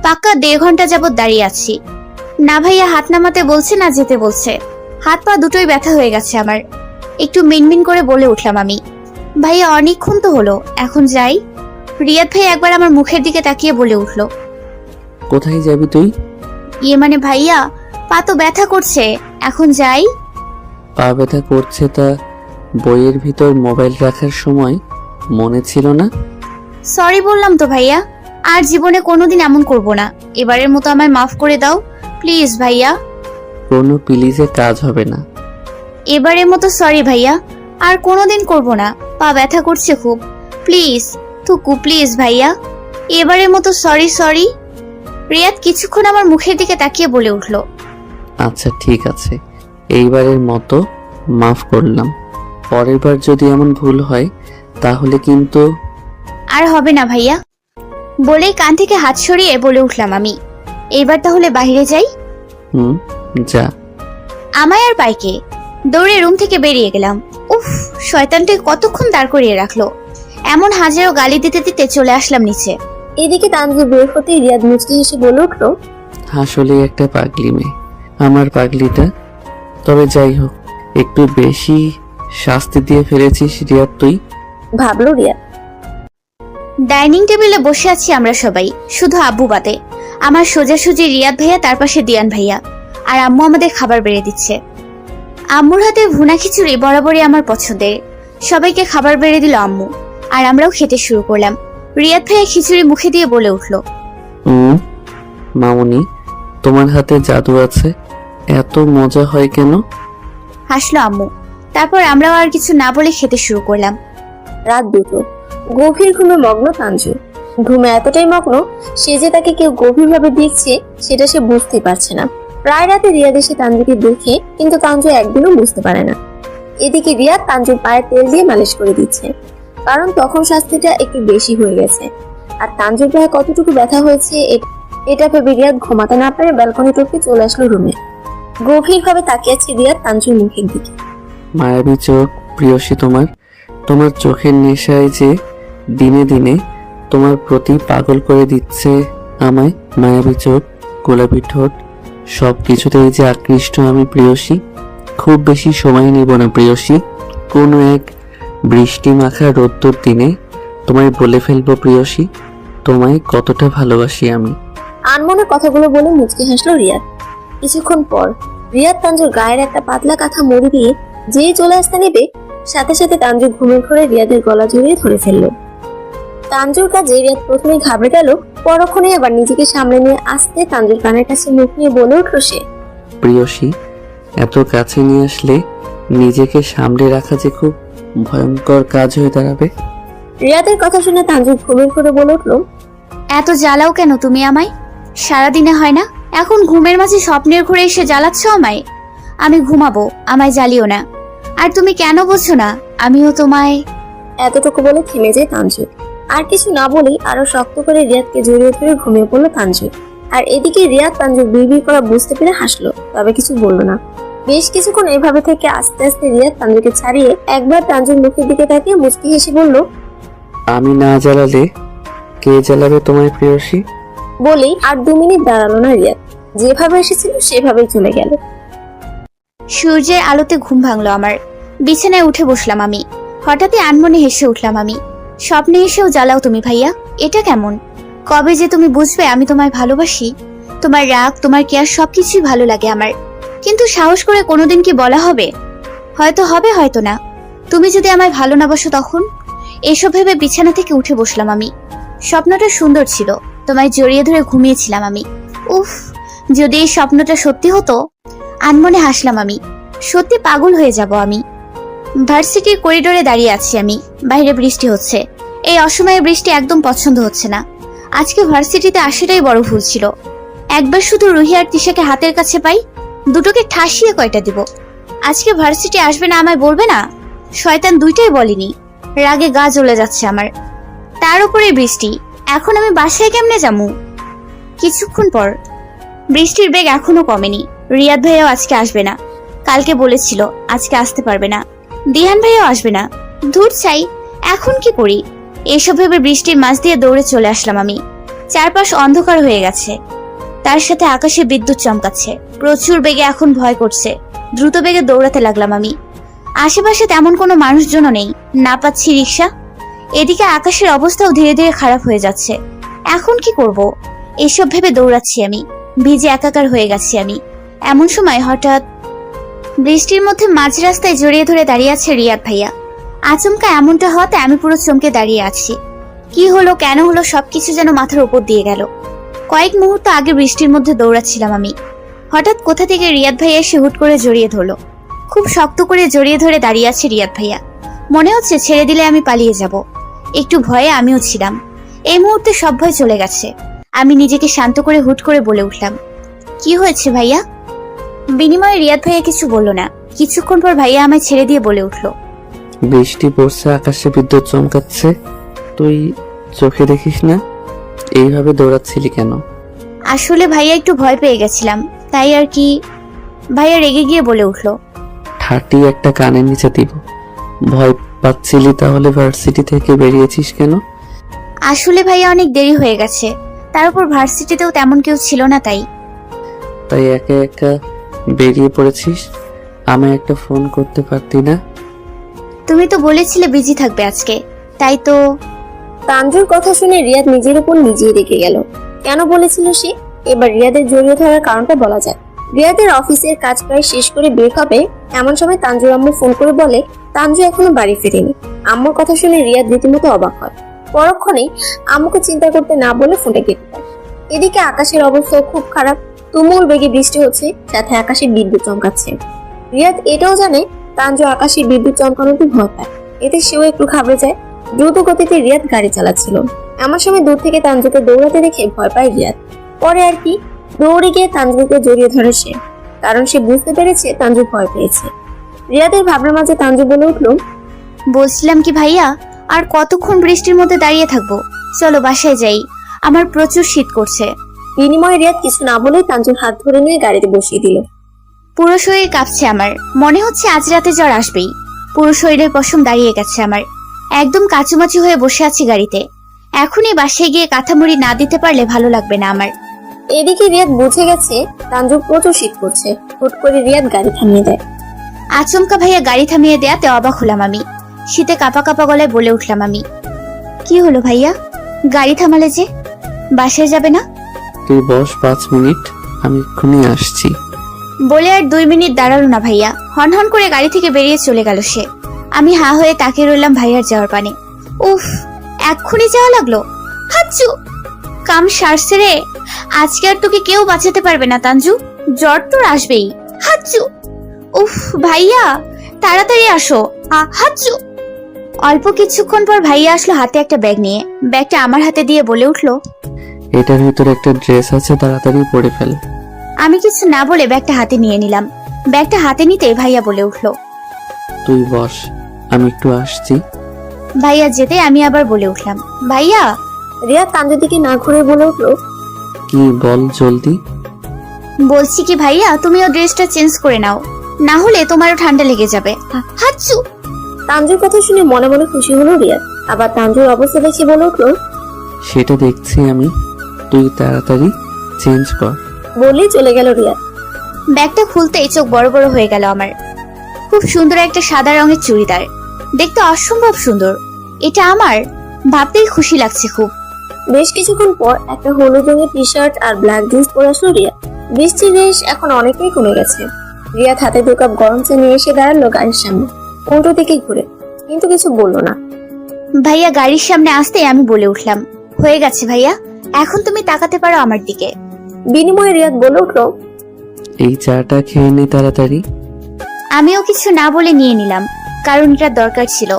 পাক্কা 1.5 ঘন্টা যাবত দাঁড়িয়ে আছি। না ভাইয়া হাত নামাতে বলছে না যেতে বলছে। হাত পা দুটোই ব্যথা হয়ে গেছে আমার। একটু মিনমিন করে বলে উঠলাম আমি, ভাইয়া অনেকক্ষণ তো হলো, এখন যাই। রিয়াদ ভাই একবার আমার মুখের দিকে তাকিয়ে বলে উঠল, কোথায় যাবি তুই? ইয়ে মানে ভাইয়া, পা তো ব্যথা করছে, এখন যাই। পা ব্যথা করছে তা বইয়ের ভিতর মোবাইল রাখার সময় মনে ছিল না? সরি বললাম তো ভাইয়া, আর জীবনে কোনোদিন এমন করব না। এবারের মতো আমায় মাফ করে দাও প্লিজ ভাইয়া। কোনো প্লিজে কাজ হবে না। এবারের মতো সরি ভাইয়া, আর কোনোদিন করব না। পা ব্যথা করছে খুব, প্লিজ থুকু প্লিজ ভাইয়া, এবারের মতো সরি সরি। রিয়াদ কিছুক্ষণ আমার মুখের দিকে তাকিয়ে বলে উঠল, আচ্ছা ঠিক আছে, এইবারের মতো মাফ করলাম। পরের বার যদি এমন ভুল হয় তাহলে কিন্তু। আর হবে না ভাইয়া। বলেই কান থেকে হাত সরিয়ে বলে উঠলাম আমি, এইবার তাহলে বাইরে যাই। যা। আমায় আর পাইকে দৌড়ে রুম থেকে বেরিয়ে গেলাম। উফ, শয়তানটি কতক্ষণ দাঁড় করিয়ে রাখলো। এমন হাজারো গালি দিতে দিতে চলে আসলাম নিচে। এদিকে তানজু বের হতে রিয়াদ মুচকি হেসে বলে উঠলো, আসলে একটা পাগলি মেয়ে আমার পাগলিটা। তবে যাই হোক, একটু বেশি শাস্তি দিয়ে ফেলেছিস রিয়াদ তুই। ভাবলো রিয়াদ। ডাইনিং টেবিলে বসে আছি আমরা সবাই, শুধু আব্বু বাদে। আমার সোজাসুজি রিয়াদ ভাইয়া, তার পাশে দিয়ান ভাইয়া, আর আম্মু আমাদের খাবার বেড়ে দিচ্ছে। আম্মুর হাতে ভুনা খিচুড়ি বরাবরই আমার পছন্দের। সবাইকে খাবার বেড়ে দিল আম্মু, আর আমরাও খেতে শুরু করলাম। রিয়াদ ভাইয়া খিচুড়ি মুখে দিয়ে বলে উঠলো, মামুনি, তোমার হাতে জাদু আছে, এত মজা হয় কেন? হাসলো আম্মু। তারপর আমরাও আর কিছু না বলে খেতে শুরু করলাম। রাত 2টো, গভীর ঘুমে মগ্ন তানজু। ঘুমে এতটাই মগ্ন সে যে তাকে কেউ গভীরভাবে দেখছে সেটা সে বুঝতে পারছে না। প্রায় রাতে রিয়াদ এসে তানজুকে দেখে, কিন্তু তানজু একদিনও বুঝতে পারে না। এদিকে রিয়াদ তানজুর পায়ে তেল দিয়ে মালিশ করে দিচ্ছে, কারণ তখন শাস্তিটা একটু বেশি হয়ে গেছে। আর তানজুর পায়ে কতটুকু ব্যথা হয়েছে এটা ভেবে রিয়াদ ঘুমাতে না পেরে ব্যালকনি টপকে চলে আসলো রুমে। গভীরভাবে তাকিয়ে আছে রিয়াদ তানজুর মুখের দিকে। মায়াবী চোখ প্রিয়সী তোমার চোখের নেশায় যে দিনে দিনে তোমার প্রতি পাগল করে দিচ্ছে আমায়। মায়াবী চোখ, গোলাপি ঠোঁট, সব কিছুতেই যে আকৃষ্ট আমি প্রিয়সী। খুব বেশি সময় নিব না প্রিয়সী, কোনো এক বৃষ্টি মাখা রোদ্দুর দিনে তোমায় বলে ফেলবো প্রিয়সী, তোমায় কতটা ভালোবাসি আমি। আনমনে কথাগুলো বলে মুচকি হাসলো রিয়াদ। কিছুক্ষণ পর রিয়াদ তানজুর গায়ের একটা পাতলা কাঁথা মুড়ি দিয়ে যেই চলে আসতে নেবে, সাথে সাথে তানজু ঘুমের ঘরে রিয়াদের গলা জড়িয়ে ধরে ফেললো। তানজুর কাজে রিয়াদ প্রথমে ঘাবড়ে গেল, পরক্ষণে আবার নিজেকে সামনে নিয়ে আসতে তানজুর কানের কাছে মুখ নিয়ে বলে উঠলো সে, প্রিয়সী, এত কাছে নিয়ে আসলে নিজেকে সামলে রাখা যে খুব ভয়ঙ্কর কাজ হয়ে দাঁড়াবে। রিয়াদের কথা শুনে তানজু ঘুমের ঘরে বলে উঠলো, এত জ্বালাও কেন তুমি আমায়? সারাদিনে হয় না, এখন ঘুমের মাঝে স্বপ্নের ঘরে এসে জ্বালাচ্ছ আমায়। আমি ঘুমাবো, আমায় জ্বালিও না। আর তুমি কেন বোঝো না, আমিও তোমায়। এতটুকু বলে থেমে যায় তানজু। আর কিছু না বলেই আরো শক্ত করে রিয়াদকে জড়িয়ে ধরে ঘুমিয়ে পড়লো তানজু। আর এদিকে রিয়াদ তানজু বিড়বিড় করা বুঝতে পেরে হাসলো, তবে কিছু বললো না। বেশ কিছুক্ষণ এভাবে থেকে আস্তে আস্তে রিয়াদ তানজুকে ছাড়িয়ে একবার তানজুর মুখের দিকে তাকিয়ে মুচকি হেসে বলল, আমি না জ্বালালে কে জ্বালাবে তোমায় প্রিয়সী? বলেই আর 2 মিনিট দাঁড়ালো না রিয়াদ, যেভাবে এসেছিল সেভাবেই চলে গেল। সূর্যের আলোতে ঘুম ভাঙলো আমার। বিছানায় উঠে বসলাম আমি। হঠাৎই আনমনে হেসে উঠলাম আমি। স্বপ্নে এসেও জ্বালাও তুমি ভাইয়া, এটা কেমন? কবে যে তুমি বুঝবে আমি তোমায় ভালোবাসি? তোমার রাগ, তোমার কেয়ার সবকিছুই ভালো লাগে আমার। কিন্তু সাহস করে কোনোদিন কি বলা হবে? হয়তো হবে, হয়তো না। তুমি যদি আমায় ভালো না বাসো তখন? এসব ভেবে বিছানা থেকে উঠে বসলাম আমি। স্বপ্নটা সুন্দর ছিল, তোমায় জড়িয়ে ধরে ঘুমিয়েছিলাম আমি। উফ, যদি এই স্বপ্নটা সত্যি হতো। আনমনে হাসলাম আমি। সত্যি পাগল হয়ে যাব আমি। ভার্সিটির করিডোরে দাঁড়িয়ে আছি আমি। বাইরে বৃষ্টি হচ্ছে। এই অসময়ে বৃষ্টি একদম পছন্দ হচ্ছে না। আজকে ভার্সিটিতে আসাটাই বড় ভুল ছিল। একবার শুধু রুহি আর তিশাকে হাতের কাছে পাই, দুটোকে ঠাসিয়ে কয়টা দিব। আজকে ভার্সিটি আসবে না আমায় বলবে না? শয়তান দুইটাই বলেনি। রাগে গা জ্বলে যাচ্ছে আমার। তার উপরে বৃষ্টি। এখন আমি বাসায় কেমনে যাবো? কিছুক্ষণ পর বৃষ্টির বেগ এখনো কমেনি। রিয়াদ ভাইয়াও আজকে আসবে না। কালকে বলেছিল আজকে আসতে পারবে না। দিহান ভাইয়াও আসবে না। দূর চাই, এখন কি করি? এসব ভেবে বৃষ্টির মাঝ দিয়ে দৌড়ে চলে আসলাম আমি। চারপাশ অন্ধকার হয়ে গেছে, তার সাথে আকাশে বিদ্যুৎ চমকাচ্ছে। প্রচুর বেগে এখন ভয় করছে। দ্রুত বেগে দৌড়াতে লাগলাম আমি। আশেপাশে তেমন কোনো মানুষজনও নেই, না পাচ্ছি রিক্সা। এদিকে আকাশের অবস্থাও ধীরে ধীরে খারাপ হয়ে যাচ্ছে। এখন কি করব? এসব ভেবে দৌড়াচ্ছি আমি। ভিজে একাকার হয়ে গেছি আমি। এমন সময় হঠাৎ বৃষ্টির মধ্যে মাঝ রাস্তায় জড়িয়ে ধরে দাঁড়িয়ে আছে রিয়াদ ভাইয়া। আচমকা এমনটা হতে আমি পুরো চমকে দাঁড়িয়ে আছি। কি হলো, কেন হলো, সবকিছু যেন মাথার উপর দিয়ে গেল। কয়েক মুহূর্ত আগে বৃষ্টির মধ্যে দৌড়াচ্ছিলাম আমি। হঠাৎ কোথা থেকে রিয়াদ ভাইয়া এসে হুট করে জড়িয়ে ধরলো। খুব শক্ত করে জড়িয়ে ধরে দাঁড়িয়ে আছে রিয়াদ ভাইয়া। মনে হচ্ছে ছেড়ে দিলে আমি পালিয়ে যাব। একটু ভয়ে আমিও ছিলাম। এই মুহূর্তে সব ভয় চলে গেছে। আমি নিজেকে শান্ত করে হুট করে বলে উঠলাম, কি হয়েছে ভাইয়া? বিনিময়ে রিয়াদ ভাইয়া কিছু বলল না। কিছুক্ষণ পর ভাইয়া আমায় ছেড়ে দিয়ে বলে উঠলো, বৃষ্টি পড়ছে, আকাশে বিদ্যুৎ চমকাচ্ছে, তুই চোখে দেখিস না? এইভাবে দৌড়াচ্ছিলি কেন? আসলে ভাইয়া একটু ভয় পেয়ে গেছিলাম, তাই আর কি। ভাইয়া রেগে গিয়ে বলে উঠলো, ঠাটি একটা কানের নিচে দিব। ভয় পাচ্ছিলি তাহলে ভার্সিটি থেকে বেরিয়েছিস কেন? আসলে ভাইয়া অনেক দেরি হয়ে গেছে, তার উপর ভার্সিটিতেও তেমন কেউ ছিল না, তাই। তাই একা একা বেরিয়ে পড়েছিস? আমায় একটা ফোন করতে পারতি না? তুমি তো বলেছিলে বিজি থাকবে আজকে, তাই তো। তানজুর কথা শুনে রিয়াদ নিজের উপর নিজেই রেগে গেল। কেন বলেছিল সে? এবার রিয়াদের জড়িয়ে ধরার কারণটা বলা যায়। রিয়াদের অফিসের কাজ প্রায় শেষ করে বের হবে এমন সময় তানজুর আম্মু ফোন করে বলে তানজু এখনো বাড়ি ফেরেনি। আম্মুর কথা শুনে রিয়াদ রীতিমতো অবাক হয়। পরক্ষণেই আম্মুকে চিন্তা করতে না বলে ফোনটা কেটে দেয়। এদিকে আকাশের অবস্থা খুব খারাপ। তুমুল বেগে বৃষ্টি হচ্ছে, সাথে আকাশে বিদ্যুৎ চমকাচ্ছে। রিয়াদ এটাও জানে তানজু আকাশে বিদ্যুৎ চমকানোতে ভয় পায়, এতে সেও একটু ঘাবড়ে যায়। দ্রুত গতিতে রিয়াদ গাড়ি চালাচ্ছিল। এমন সময় দূর থেকে তানজুকে দৌড়াতে দেখে ভয় পায় রিয়াদ। পরে আর কি, দৌড়ে গিয়ে তানজুকে জড়িয়ে ধরে সে, কারণ সে বুঝতে পেরেছে তানজু ভয় পেয়েছে। রিয়াদের ভাবনার মাঝে তানজু বলে উঠলো, বলছিলাম কি ভাইয়া, আর কতক্ষণ বৃষ্টির মধ্যে দাঁড়িয়ে থাকবো? চলো বাসায় যাই, আমার প্রচুর শীত করছে। বিনিময়ে রিয়াদ কিছু না বলে তানজুর হাত ধরে নিয়ে গাড়িতে বসিয়ে দিল। পুরো শরীর কাঁপছে আমার, মনে হচ্ছে আজ রাতে জ্বর আসবেই। পুরো শরীরের পশম দাঁড়িয়ে গেছে আমার, একদম কাচুমাচু হয়ে বসে আছি গাড়িতে। এখনই বাসায় গিয়ে কাঁথামুড়ি না দিতে পারলে ভালো লাগবে না আমার। এদিকে রিয়াদ বুঝে গেছে তানজুর প্রচুর শীত করছে। হুট করে রিয়াদ গাড়ি থামিয়ে দেয়। আচমকা ভাইয়া গাড়ি থামিয়ে দেয়াতে অবাক হলাম আমি। শীতে কাঁপা কাঁপা গলায় বলে উঠলাম আমি, কি হলো ভাইয়া, গাড়ি থামালে যে? বাসায় যাবে না? তুই বস 5 মিনিট, আমি এক্ষুনি আসছি। বলে আর 2 মিনিট দাঁড়ালো না ভাইয়া, হনহন করে গাড়ি থেকে বেরিয়ে চলে গেল সে। আমি হা হয়ে তাকিয়ে রইলাম ভাইয়ার যাওয়ার পানে। উফ, এক্ষুনি যাওয়া লাগলো। হাচ্চু, কাম সারছে রে। আজকে আর তোকে কেউ বাঁচাতে পারবে না তানজু, জ্বর তোর আসবেই। হাচ্চু, উফ ভাইয়া তাড়াতাড়ি আসো। হাচ্চু। অল্প কিছুক্ষণ পর ভাইয়া আসলো হাতে একটা ব্যাগ নিয়ে। ব্যাগটা আমার হাতে দিয়ে বলে উঠলো, এটার ভিতরে একটা ড্রেস আছে, তাড়াতাড়ি পরে ফেল। আমি কিছু না বলে ব্যাগটা হাতে নিয়ে নিলাম। ব্যাগটা হাতে নিতে ভাইয়া বলে উঠলো, তুই বস, আমি একটু আসছি। ভাইয়া যেতে আমি আবার বলে উঠলাম, ভাইয়া। রিয়াদ তানজুর দিকে না ঘুরে বলে উঠলো, কি বল জলদি। বলছি কি ভাইয়া, তুমিও ড্রেসটা চেঞ্জ করে নাও, না হলে তোমারও ঠান্ডা লেগে যাবে। হাচ্চু। তানজুর কথা শুনে মনে মনে খুশি হলো রিয়াদ। আবার তানজুর অবস্থা দেখে বলে উঠলো, সেটা দেখছি আমি, তুই তাড়াতাড়ি চেঞ্জ কর। বলেই চলে গেল রিয়াদ। ব্যাগটা খুলতেই চোখ বড় বড় হয়ে গেল আমার। খুব সুন্দর একটা সাদা রঙের চুড়িদার, দেখতে অসম্ভব সুন্দর। এটা আমার, ভাবতেই খুশি লাগছে খুব। বেশ কিছুক্ষণ পর একটা হলুদ রঙের টি শার্ট আর ব্ল্যাক জিন্স পরে আসলো রিয়াদ। বৃষ্টির রেশ এখন অনেকটাই কমে গেছে। রিয়াদ হাতে 2 কাপ গরম চা নিয়ে এসে দাঁড়ালো গাড়ির সামনে, উল্টো দিকে ঘুরে, কিন্তু কিছু বললো না। ভাইয়া গাড়ির সামনে আসতেই আমি বলে উঠলাম, হয়ে গেছে ভাইয়া, এখন তুমি তাকাতে পারো আমার দিকে। বিনিময়ে রিয়াদ বলে উঠলো, এই চাটা খেয়ে নে তাড়াতাড়ি। আমিও কিছু না বলে নিয়ে নিলাম, কারণ এটা দরকার ছিল।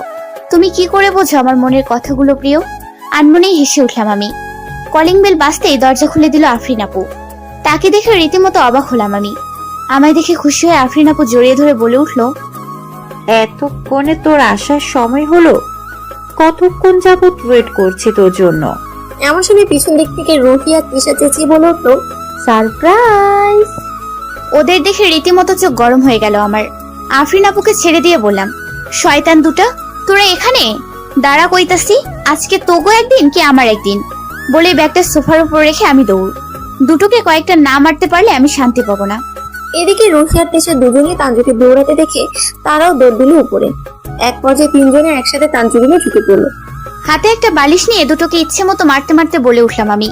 তুমি কি করে বোঝো আমার মনের কথাগুলো প্রিয়? আনমনেই হেসে উঠলাম আমি। কলিং বেল বাজতেই দরজা খুলে দিল আফরিন আপু। তাকে দেখে রীতিমতো অবাক হলাম আমি। আমায় দেখে খুশি হয়ে আফরিন আপু জড়িয়ে ধরে বলে উঠলো, এতক্ষণে তোর আসার সময় হলো? কতক্ষণ যাবত ওয়েট করছি তোর জন্য। এমন সময় পিছন দিক থেকে রুহি আর তৃষা চেঁচিয়ে বলে উঠলো, সারপ্রাইজ! ওদের দেখে রীতিমতো চোখ গরম হয়ে গেল আমার। আফরিন আপুকে ছেড়ে দিয়ে বললাম, শয়তান দুটা, তোরা এখানে দাঁড়া, কইতাছি আজকে তোগো একদিন কি আমার একদিন। বলে ব্যাগটা সোফার উপর রেখে আমি দৌড়। দুটোকে কয়েকটা না মারতে পারলে আমি শান্তি পাবো না। এদিকে রুহি আর তৃষা দুজনেই তানজুকে দৌড়াতে দেখে তারাও দৌড় দিল উপরে। এক পর্যায়ে 3 জনে একসাথে তানজুর রুমে ঢুকে পড়লো। হাতে একটা বালিশ নিয়ে দুটোকে ইচ্ছে মতো মারতে মারতে বলে উঠলাম আমি,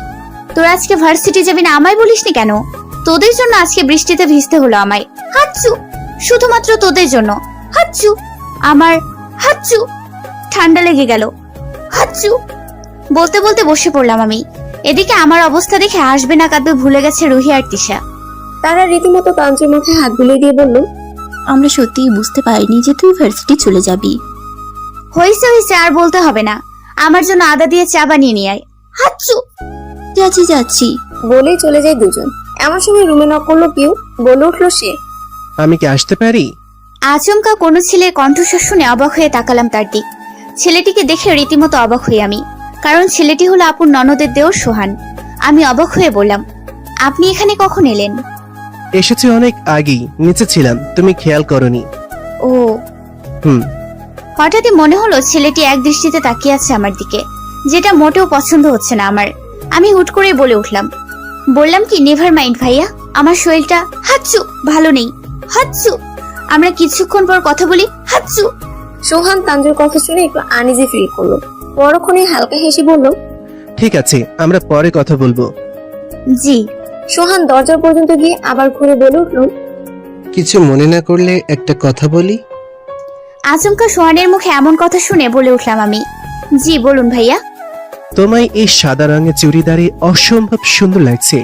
তোরা আজকে ভার্সিটি যাবি না, আমায় বলিসনি কেন? তোদের জন্য আজকে বৃষ্টিতে ভিজতে হলো আমায়। হাচ্চু, শুধুমাত্র তোদের জন্য। হাচ্চু, আমার হাচ্চু, ঠান্ডা লেগে গেল। হাচ্চু। বলতে বলতে বসে পড়লাম আমি। এদিকে আমার অবস্থা দেখে হাসবে না কাঁদবে ভুলে গেছে রুহি আর তৃষা। তারা রীতিমতো তানজুর মাথায় হাত বুলিয়ে দিয়ে বলল, আমরা সত্যিই বুঝতে পারিনি যে তুই ভার্সিটি চলে যাবি। হয়েছে হয়েছে, আর বলতে হবে না। আমার জন্য আদা দিয়ে চা বানিয়ে নিয়ে আয়। হাচ্চু। যাচ্ছি যাচ্ছি। বলেই চলে যায় দুজন। এমন সময় রুমে নক করলো কেউ। বলে উঠলো সে, আমি কি আসতে পারি? আচমকা কোনো ছেলের কণ্ঠস্বর শুনে অবাক হয়ে তাকালাম তার দিক। ছেলেটিকে দেখে রীতিমতো অবাক হই আমি। কারণ ছেলেটি হলো আপুর ননদের দেওর সোহান। আমি অবাক হয়ে বললাম, আপনি এখানে কখন এলেন? এসেছি অনেক আগেই, নিচে ছিলাম, তুমি খেয়াল করনি। ও। হুম। হঠাৎই মনে হলো ছেলেটি এক দৃষ্টিতে তাকিয়ে আছে আমার দিকে, যেটা মোটেও পছন্দ হচ্ছে না আমার। আমি হুট করে বলে উঠলাম, বললাম কি, নেভার মাইন্ড ভাইয়া, আমার শরীরটা হাচ্চু ভালো নেই। হাচ্চু। আমরা কিছুক্ষণ পর কথা বলি। হাচ্চু। সোহান তানজুর কথা শুনে একটু আনইজি ফিল করলো। পরক্ষণে হালকা হেসে বলল, ঠিক আছে, আমরা পরে কথা বলবো। জি। সোহান দরজা পর্যন্ত গিয়ে আবার ঘুরে বলে উঠল, কিছু মনে না করলে একটা কথা বলি। আচমকা সোহানের মুখে এমন কথা শুনে বলে উঠলাম আমি, জি বলুন ভাইয়া। তোমায় এই সাদা রঙের চুড়িদারে অসম্ভব সুন্দর লাগছে।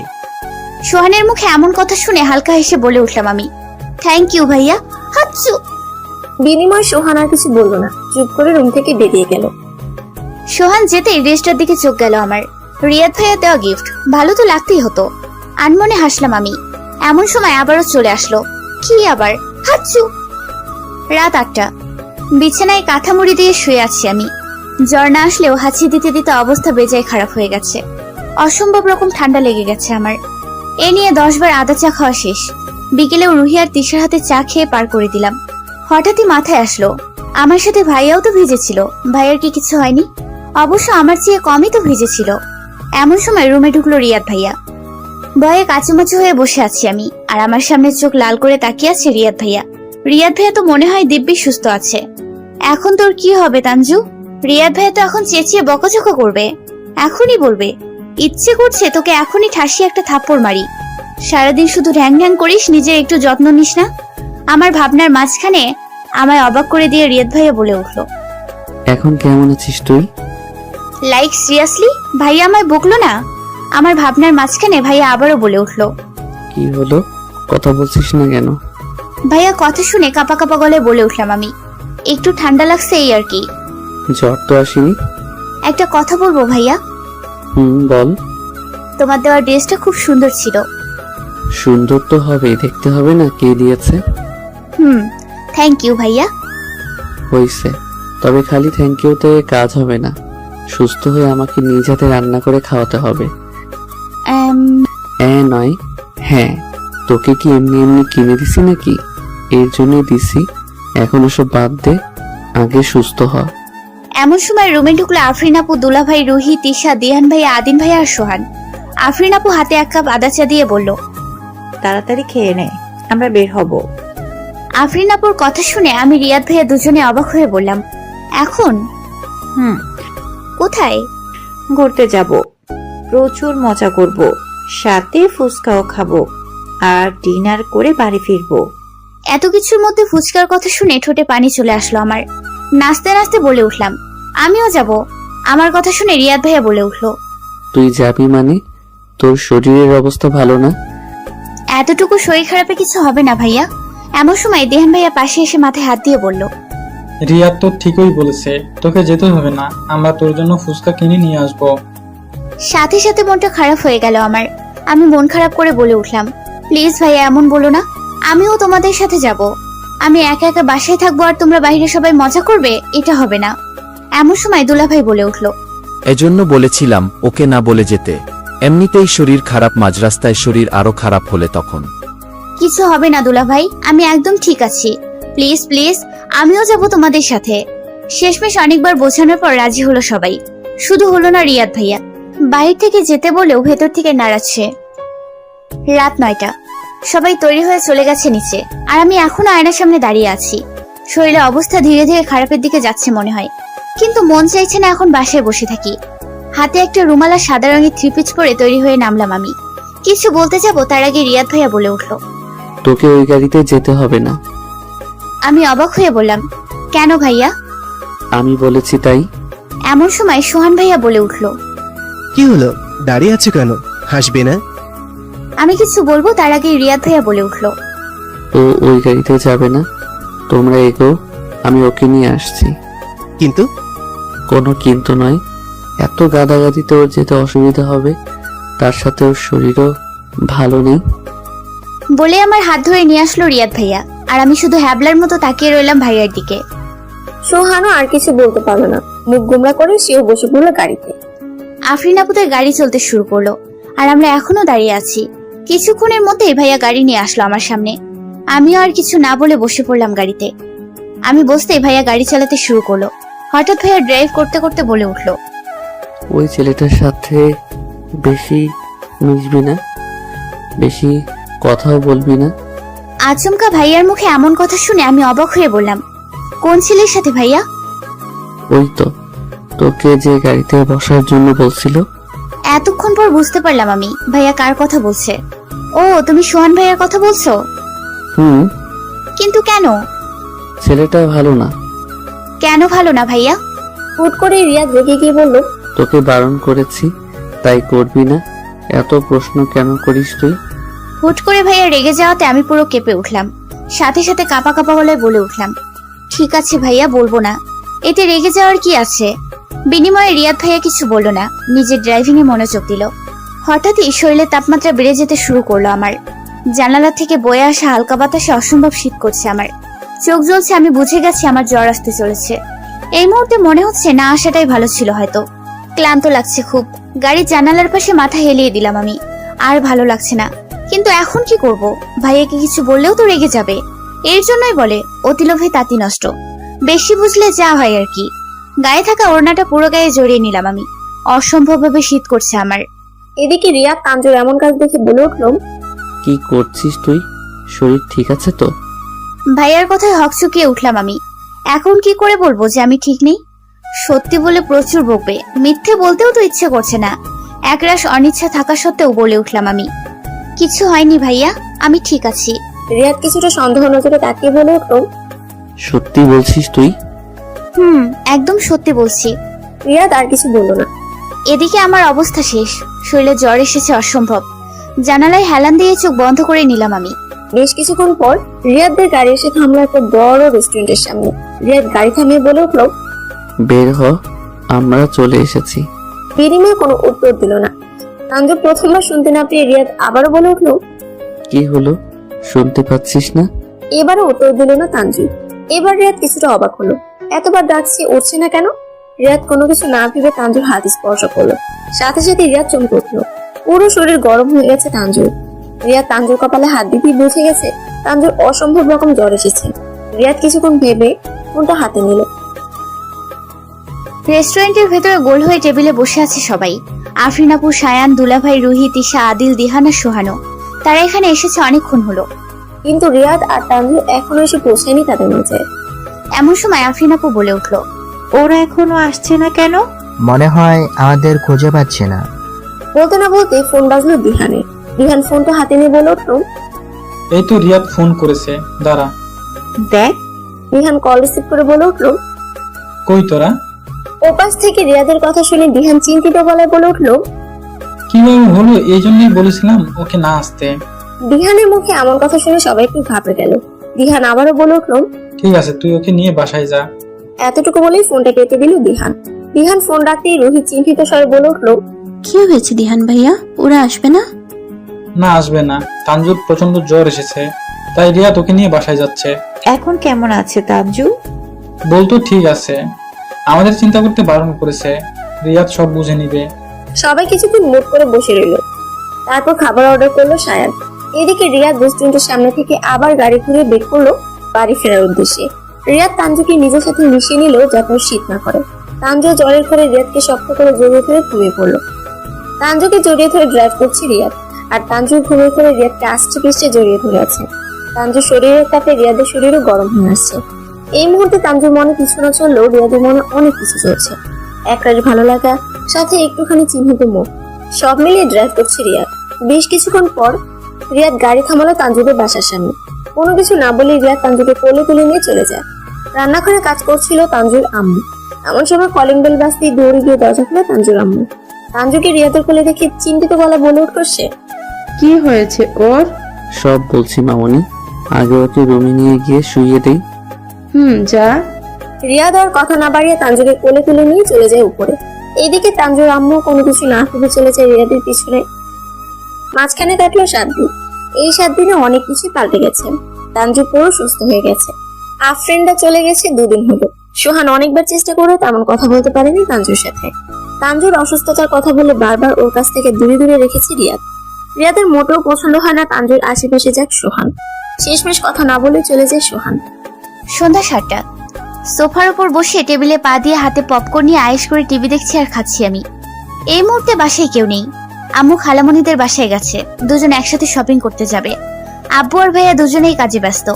সোহানের মুখে এমন কথা শুনে হালকা হেসে বলে উঠলাম আমি, থ্যাংক ইউ ভাইয়া। হাচ্চু। বিনিময় সোহান আর কিছু বলল না, চুপ করে রুম থেকে বেরিয়ে গেল। সোহান যেতেই ড্রেসটার দিকে চোখ গেল আমার। রিয়াদ ভাইয়া দেওয়া গিফট, ভালো তো লাগতেই হতো। আনমনে হাসলাম আমি। এমন সময় আবারও চলে আসলো। কি আবার? হাচ্চু। রাত 8টা। বিছানায় কাঁথা মুড়ি দিয়ে শুয়ে আছি আমি। জ্বর না আসলেও হাঁচি দিতে দিতে অবস্থা বেজায় খারাপ হয়ে গেছে। অসম্ভব রকম ঠান্ডা লেগে গেছে আমার। এ নিয়ে 10 বার আদা চা খাওয়া শেষ। বিকেলেও রুহি আর তিশার হাতে চা খেয়ে পার করে দিলাম। হঠাৎই মাথায় আসলো, আমার সাথে ভাইয়াও তো ভিজেছিল, ভাইয়ার কি কিছু হয়নি? অবশ্য আমার চেয়ে কমই তো ভিজেছিল। এমন সময় রুমে ঢুকলো রিয়াদ ভাইয়া। ভয়ে কাচুমাচু হয়ে বসে আছি আমি, আর আমার সামনে চোখ লাল করে তাকিয়ে আছে রিয়াদ ভাইয়া। রিয়াদ ভাইয়া তো মনে হয় দিব্যি সুস্থ আছে। এখন তোর কি হবে তানজু? রিয়াদ ভাইয়া তো এখন চেঁচিয়ে বকাঝকা করবে, এখনই বলবে, ইচ্ছে করছে তোকে এখনই ঠাসিয়ে একটা থাপ্পড় মারি। সারাদিন শুধু ঢ্যাং ঢ্যাং করিস, নিজের একটু যত্ন নিস না। আমার ভাবনার মাঝখানে আমায় অবাক করে দিয়ে রিয়াদ ভাইয়া বলে উঠলো, এখন কেমন আছিস তুই? Like seriously? ভাইয়া আমায় বকলো না। আমার ভাবনার মাঝখানে ভাইয়া আবারও বলে উঠলো, কি হলো, কথা বলছিস না কেন? ভাইয়া কথা শুনে কাপা কাপা গলায় বলে উঠলাম আমি, একটু ঠান্ডা লাগছে এই আর কি। জ্বর তো আসেনি। একটা কথা বলবো ভাইয়া? বল। তোমার দেওয়া ড্রেসটা খুব সুন্দর ছিল। সুন্দর তো হবেই, দেখতে হবে না কে দিয়েছে। থ্যাংক ইউ ভাইয়া। হইছে, তবে খালি থ্যাংক ইউতে কাজ হবে না, সুস্থ হয়ে আমাকে নিজ হাতে রান্না করে খাওয়াতে হবে। নয় হ্যাঁ, তোকে কি এমনি এমনি কিনে দিছি নাকি? এর জন্যই দিছি। এখন ওসব বাদ দে, আগে সুস্থ হ। এমন সময় রুমে ঢুকলো আফরিন আপু, দুলা ভাই, রুহি, তিশা, দিহান ভাই, আদিন ভাই আর সোহান। আফরিন আপু হাতে 1 কাপ আদা চা দিয়ে বলল, তাড়াতাড়ি খেয়ে নে, আমরা বের হব। আফরিন আপুর কথা শুনে আমি রিয়াদ ভাইয়া দুজনে অবাক হয়ে বললাম, এখন? কোথায়? ঘুরতে যাব, প্রচুর মজা করব, সাথে ফুচকাও খাবো, আর ডিনার করে বাড়ি ফিরবো। এত কিছুর মধ্যে ফুচকার কথা শুনে ঠোঁটে পানি চলে আসলো আমার। নাচতে নাচতে বলে উঠলাম, আমিও যাব। আমার কথা শুনে রিয়াদ ভাইয়া বলে উঠলো, তুই যাবি মানে? তোর শরীরের অবস্থা ভালো না? এতটুকু শরীর খারাপে কিছু হবে না ভাইয়া। এমন সময় দেহান ভাইয়া পাশে এসে মাথায় হাত দিয়ে বলল, রিয়াদ তো ঠিকই বলেছে, তোকে যেতে হবে না, আমরা তোর জন্য ফুচকা কিনে নিয়ে আসবো। সাথে সাথে মনটা খারাপ হয়ে গেল আমার। আমি মন খারাপ করে বলে উঠলাম, প্লিজ ভাইয়া এমন বলো না, আমিও তোমাদের সাথে যাব। আমি একা একা বাসায় থাকবো আর তোমরা বাইরে সবাই মজা করবে, এটা হবে না। এমন সময় দুলা ভাই বলে উঠলো, এজন্য বলেছিলাম ওকে না বলে যেতে, এমনিতেই শরীর খারাপ, মাঝ রাস্তায় শরীর আরো খারাপ হলে তখন। কিছু হবে না দুলা ভাই, আমি একদম ঠিক আছি। প্লিজ প্লিজ, আমিও যাব তোমাদের সাথে। শেষমেশ অনেকবার বোঝানোর পর রাজি হলো সবাই, শুধু হলো না রিয়াদ ভাইয়া। বাইরে থেকে যেতে বলেও ভেতর থেকে নাড়াচ্ছে। রাত 9টা। সবাই তৈরি হয়ে চলে গেছে নিচে, আর আমি এখনো আয়নার সামনে দাঁড়িয়ে আছি। শরীরের অবস্থা ধীরে ধীরে খারাপের দিকে যাচ্ছে মনে হয়, কিন্তু মন চাইছে না এখন বাসায় বসে থাকি। হাতে একটা রুমাল আর সাদা রঙের 3 পিস পরে তৈরি হয়ে নামলাম আমি। কিছু বলতে যাব তার আগে রিয়াদ ভাইয়া বলে উঠলো, তোকে ওই গাড়িতে যেতে হবে না। আমি অবাক হয়ে বললাম, কেন ভাইয়া? আমি বলেছি তাই। এমন সময় সোহান ভাইয়া বলে উঠলো, কি হলো, দাঁড়িয়ে আছো কেন, হাসবে না? আমি কিছু বলবো তার আগে রিয়াদ ভাইয়া বলে উঠলো, ও ওই গাড়িতে যাবে না, তোমরা এগো, আমি ওকে নিয়ে আসছি। কিন্তু? কোনো কিন্তু নয়, এত গাদাগাদিতে ওর যেতে অসুবিধা হবে, তার সাথে ওর শরীরও ভালো নেই। বলে আমার হাত ধরে নিয়ে আসলো রিয়াদ ভাইয়া, আর আমি শুধু হ্যাবলার মতো তাকিয়ে রইলাম ভাইয়ার দিকে। সোহানও আর কিছু বলতে পারলো না, মুখ গোমড়া করে সেও বসে পড়লো গাড়িতে। আফরিন আপুদের গাড়ি চলতে শুরু করলো আর আমরা এখনো দাঁড়িয়ে আছি। কিছুক্ষণের মধ্যেই ভাইয়া গাড়ি নিয়ে আসলো আমার সামনে। আমিও আর কিছু না বলে বসে পড়লাম গাড়িতে। আমি বসতেই ভাইয়া গাড়ি চালাতে শুরু করলো। হঠাৎ ভাইয়া ড্রাইভ করতে করতে বলে উঠলো, ওই ছেলেটার সাথে বেশি মিশবি না, বেশি কথাও বলবি না। আচমকা ভাইয়ার মুখে এমন কথা শুনে আমি অবাক হয়ে বললাম, কোন ছেলের সাথে ভাইয়া? ওই তো তোকে যে গাড়িতে বসার জন্য বলছিল। এতক্ষণ পর বুঝতে পারলাম আমি ভাইয়া কার কথা বলছে। ও, তুমি সোহান ভাইয়ার কথা বলছো? হুম। কিন্তু কেন? ছেলেটা ভালো না। কেন ভালো না ভাইয়া? হুট করে রিয়াদ রেগে গিয়ে বলল, তোকে বারণ করেছি তাই করবি না। এত প্রশ্ন কেন করিস তুই? হুট করে ভাইয়া রেগে যাওয়াতে আমি পুরো কেঁপে উঠলাম। সাথে সাথে কাঁপা কাঁপা গলায় বলে উঠলাম, ঠিক আছে ভাইয়া, বলবো না। এতে রেগে যাওয়ার কি আছে? বিনিময়ে রিয়াদ ভাইয়া কিছু বলল না, নিজের ড্রাইভিং এ মনোযোগ দিল। হঠাৎই শরীরের তাপমাত্রা বেড়ে যেতে শুরু করলো আমার। জানালা থেকে বয়ে আসা হালকা বাতাসে অসম্ভব শীত করছে আমার। চোখ জ্বলছে, আমি বুঝে গেছি আমার জ্বর আসতে চলেছে। এই মুহূর্তে মনে হচ্ছে না আসাটাই ভালো ছিল হয়তো। ক্লান্ত লাগছে খুব। গাড়ির জানালার পাশে মাথা হেলিয়ে দিলাম আমি। আর ভালো লাগছে না, কিন্তু এখন কি করব? ভাইয়াকে কিছু বললেও তো রেগে যাবে। এর জন্যই বলে অতি লোভে তাঁতি নষ্ট। বেশি বুঝলে যা হয় আর কি। গায়ে থাকা ওড়নাটা পুরো গায়ে জড়িয়ে নিলাম আমি। অসম্ভবভাবে শীত করছে আমার। এদিকে রিয়াদ তানজুর এমন কাজ দেখে বলে উঠল, কি করছিস তুই? শরীর ঠিক আছে তো? ভাইয়ার কথায় হকচকিয়ে উঠলাম আমি। এখন কি করে বলবো যে আমি ঠিক নেই? সত্যি বলে প্রচুর বকবে, মিথ্যে বলতেও তো ইচ্ছে করছে না। একরাশ অনিচ্ছা থাকা সত্ত্বেও বলে উঠলাম আমি, কিছু হয়নি ভাইয়া, আমি ঠিক আছি। রিয়াদ কিছুটা সন্দেহ নজরে তাকিয়ে বলে উঠল, সত্যি বলছিস তুই? একদম সত্যি বলছি। রিয়াদ আর কিছু বলল না। এদিকে আমার অবস্থা শেষ, শরীরে জ্বর এসেছে অসম্ভব। জানালায় হেলান দিয়ে চোখ বন্ধ করে নিলাম আমি। বেশ কিছুক্ষণ পর রিয়াদদের গাড়ি এসে থামলো একটা বড় রেস্টুরেন্টের সামনে। রিয়াদ গাড়ি থামিয়ে বলে উঠল, বের হ, আমরা চলে এসেছি। বিনিময়ে কোনো উত্তর দিল না। তানজু প্রথমবার শুনতে না পেয়ে রিয়াদ আবারও বলে উঠল, কি হলো, শুনতে পাচ্ছিস না? এবারও উত্তর দিল না তানজু। এবার রিয়াদ কিছুটা অবাক হলো, এতবার ডাকছি উঠছে না কেন? রিয়াদ কোনো কিছু না ভেবে তানজুর হাত স্পর্শ করলো। সাথে সাথে রিয়াদ চমকে উঠল। পুরো শরীর গরম হয়ে গেছে তানজুর। রিয়াদ তানজুর কপালে হাত দিতেই বুঝে গেছে তানজুর অসম্ভব রকম জ্বর এসেছে। রিয়াদ কিছুক্ষণ ভেবে ফোনটা হাতে নিল। রেস্টুরেন্টের ভেতরে গোল হয়ে টেবিলে বসে আছে সবাই। আফরিন আপু, সায়ান, দুলাভাই, রুহি, তিশা, আদিল, দিহান আর সোহানো। তারা এখানে এসেছে অনেকক্ষণ হলো, কিন্তু রিয়াদ আর তানজু এখনো এসে পৌঁছায়নি তাদের মাঝে। এমন সময় আফরিন আপু বলে উঠলো, ওরা এখনো আসছে না কেন? মনে হয় আমাদের খুঁজে পাচ্ছে না। বলতে না বলতে ফোন বাজলো দিহানের। দিহান ফোনটা হাতে নিয়ে বলে উঠল, এই তো রিয়াদ ফোন করেছে, দাঁড়া। দেখ। দিহান কল রিসিভ করে বলে উঠল, কই তোরা? ওপাশ থেকে রিয়াদের কথা শুনে দিহান চিন্তিত গলায় বলে উঠল, কিভাবে হলো? এই জন্যই বলেছিলাম ওকে না আসতে। দিহানের মুখে এমন কথা শুনে সবাই একটু ঘাবড়ে গেল। দিহান আবারও বলে উঠল, ঠিক আছে, তুই ওকে নিয়ে বাসায় যা। এতটুকু বলেই ফোনটা কেটে দিল দিহান। দিহান ফোন রাখতেই রোহিত চিন্তিত স্বরে বলে উঠল, কি হয়েছে দিহান ভাইয়া, ওরা আসবে না? না, আসবে না। তানজুর প্রচন্ড জ্বর এসেছে, তাই রিয়াদ ওকে নিয়ে বাসায় যাচ্ছে। এখন কেমন আছে তানজু? বলতো ঠিক আছে, আমাদের চিন্তা করতে বারণ করেছে। রিয়াদ সব বুঝে নিবে। সবাই কিছুক্ষণ মুট করে বসে রইল। তারপর খাবার অর্ডার করলো সায়ান। এদিকে রিয়াদ রেস্টুরেন্টের সামনে থেকে আবার গাড়ি ঘুরে বের করলো বাড়ি ফেরার উদ্দেশ্যে। রিয়াদ তানজুকে নিজের সাথে মিশিয়ে নিল যাতে ওর শীত না করে। তানজু জ্বরের ঘরে রিয়াদকে শক্ত করে জড়িয়ে ধরে ঘুমিয়ে পড়লো। তানজুকে জড়িয়ে ধরে ড্রাইভ করছে রিয়াদ, আর তানজুর ঘুমিয়ে করে রিয়াদকে আষ্টে পিষ্টে জড়িয়ে ধরে আছে। তানজুর শরীরের তাপে রিয়াদের শরীরও গরম হয়ে আসছে। এই মুহূর্তে তানজুর মনে কিছু না চললেও রিয়াদের মনে অনেক কিছু চলছে। একরাশ ভালো লাগা, সাথে একটুখানি চিহ্নিত মুখ, সব মিলিয়ে ড্রাইভ করছে রিয়াদ। বেশ কিছুক্ষণ পর রিয়াদ গাড়ি থামালো তানজুদের বাসার সামনে। কোনো কিছু না বলে রিয়াদ তানজুকে কোলে তুলে নিয়ে চলে যায়। রান্নাঘরে কাজ করছিল তানজুর আম্মু। এমন সময় কলিং বেল বাজতেই দৌড়ে গিয়ে দরজা খুলে তানজুর আম্মু। তানজুকে রিয়াদের কোলে দেখে চিন্তিত গলা বলে উঠছে, কি হয়েছে ওর? সব বলছি মামনি, আগে ওকে রুমে নিয়ে গিয়ে শুইয়ে দেই। যা। রিয়াদ আর কথা না বাড়িয়ে তানজুকে কোলে তুলে নিয়ে চলে যায় উপরে। এইদিকে তানজুর আম্মু কোনো কিছু না ভেবে চলে যায় রিয়াদের পিছনে। মাঝখানে কাটলো 7 দিন। এই 7 দিনে অনেক কিছু পাল্টে গেছে। তানজু পুরো সুস্থ হয়ে গেছে। আফরিনটা চলে গেছে 2 দিন হলো। সোহান অনেকবার চেষ্টা করে তেমন কথা বলতে পারেনি তানজুর সাথে। তানজুর অসুস্থতার কথা বলে বারবার ওর কাছ থেকে দূরে দূরে রেখেছে রিয়াদ। রিয়াদের মোটেও পছন্দ হয় না তানজুর আশেপাশে যাক সোহান। শেষমেশ কথা না বলে চলে যায় সোহান। সন্ধ্যা 7টা। সোফার উপর বসে টেবিলে পা দিয়ে হাতে পপকর্ন নিয়ে আয়েশ করে টিভি দেখছি আর খাচ্ছি আমি। এই মুহূর্তে বাসায় কেউ নেই। আম্মু খালামণিদের বাসায় গেছে, দুজন একসাথে শপিং করতে যাবে। আব্বু আর ভাইয়া দুজনেই কাজে ব্যস্ত।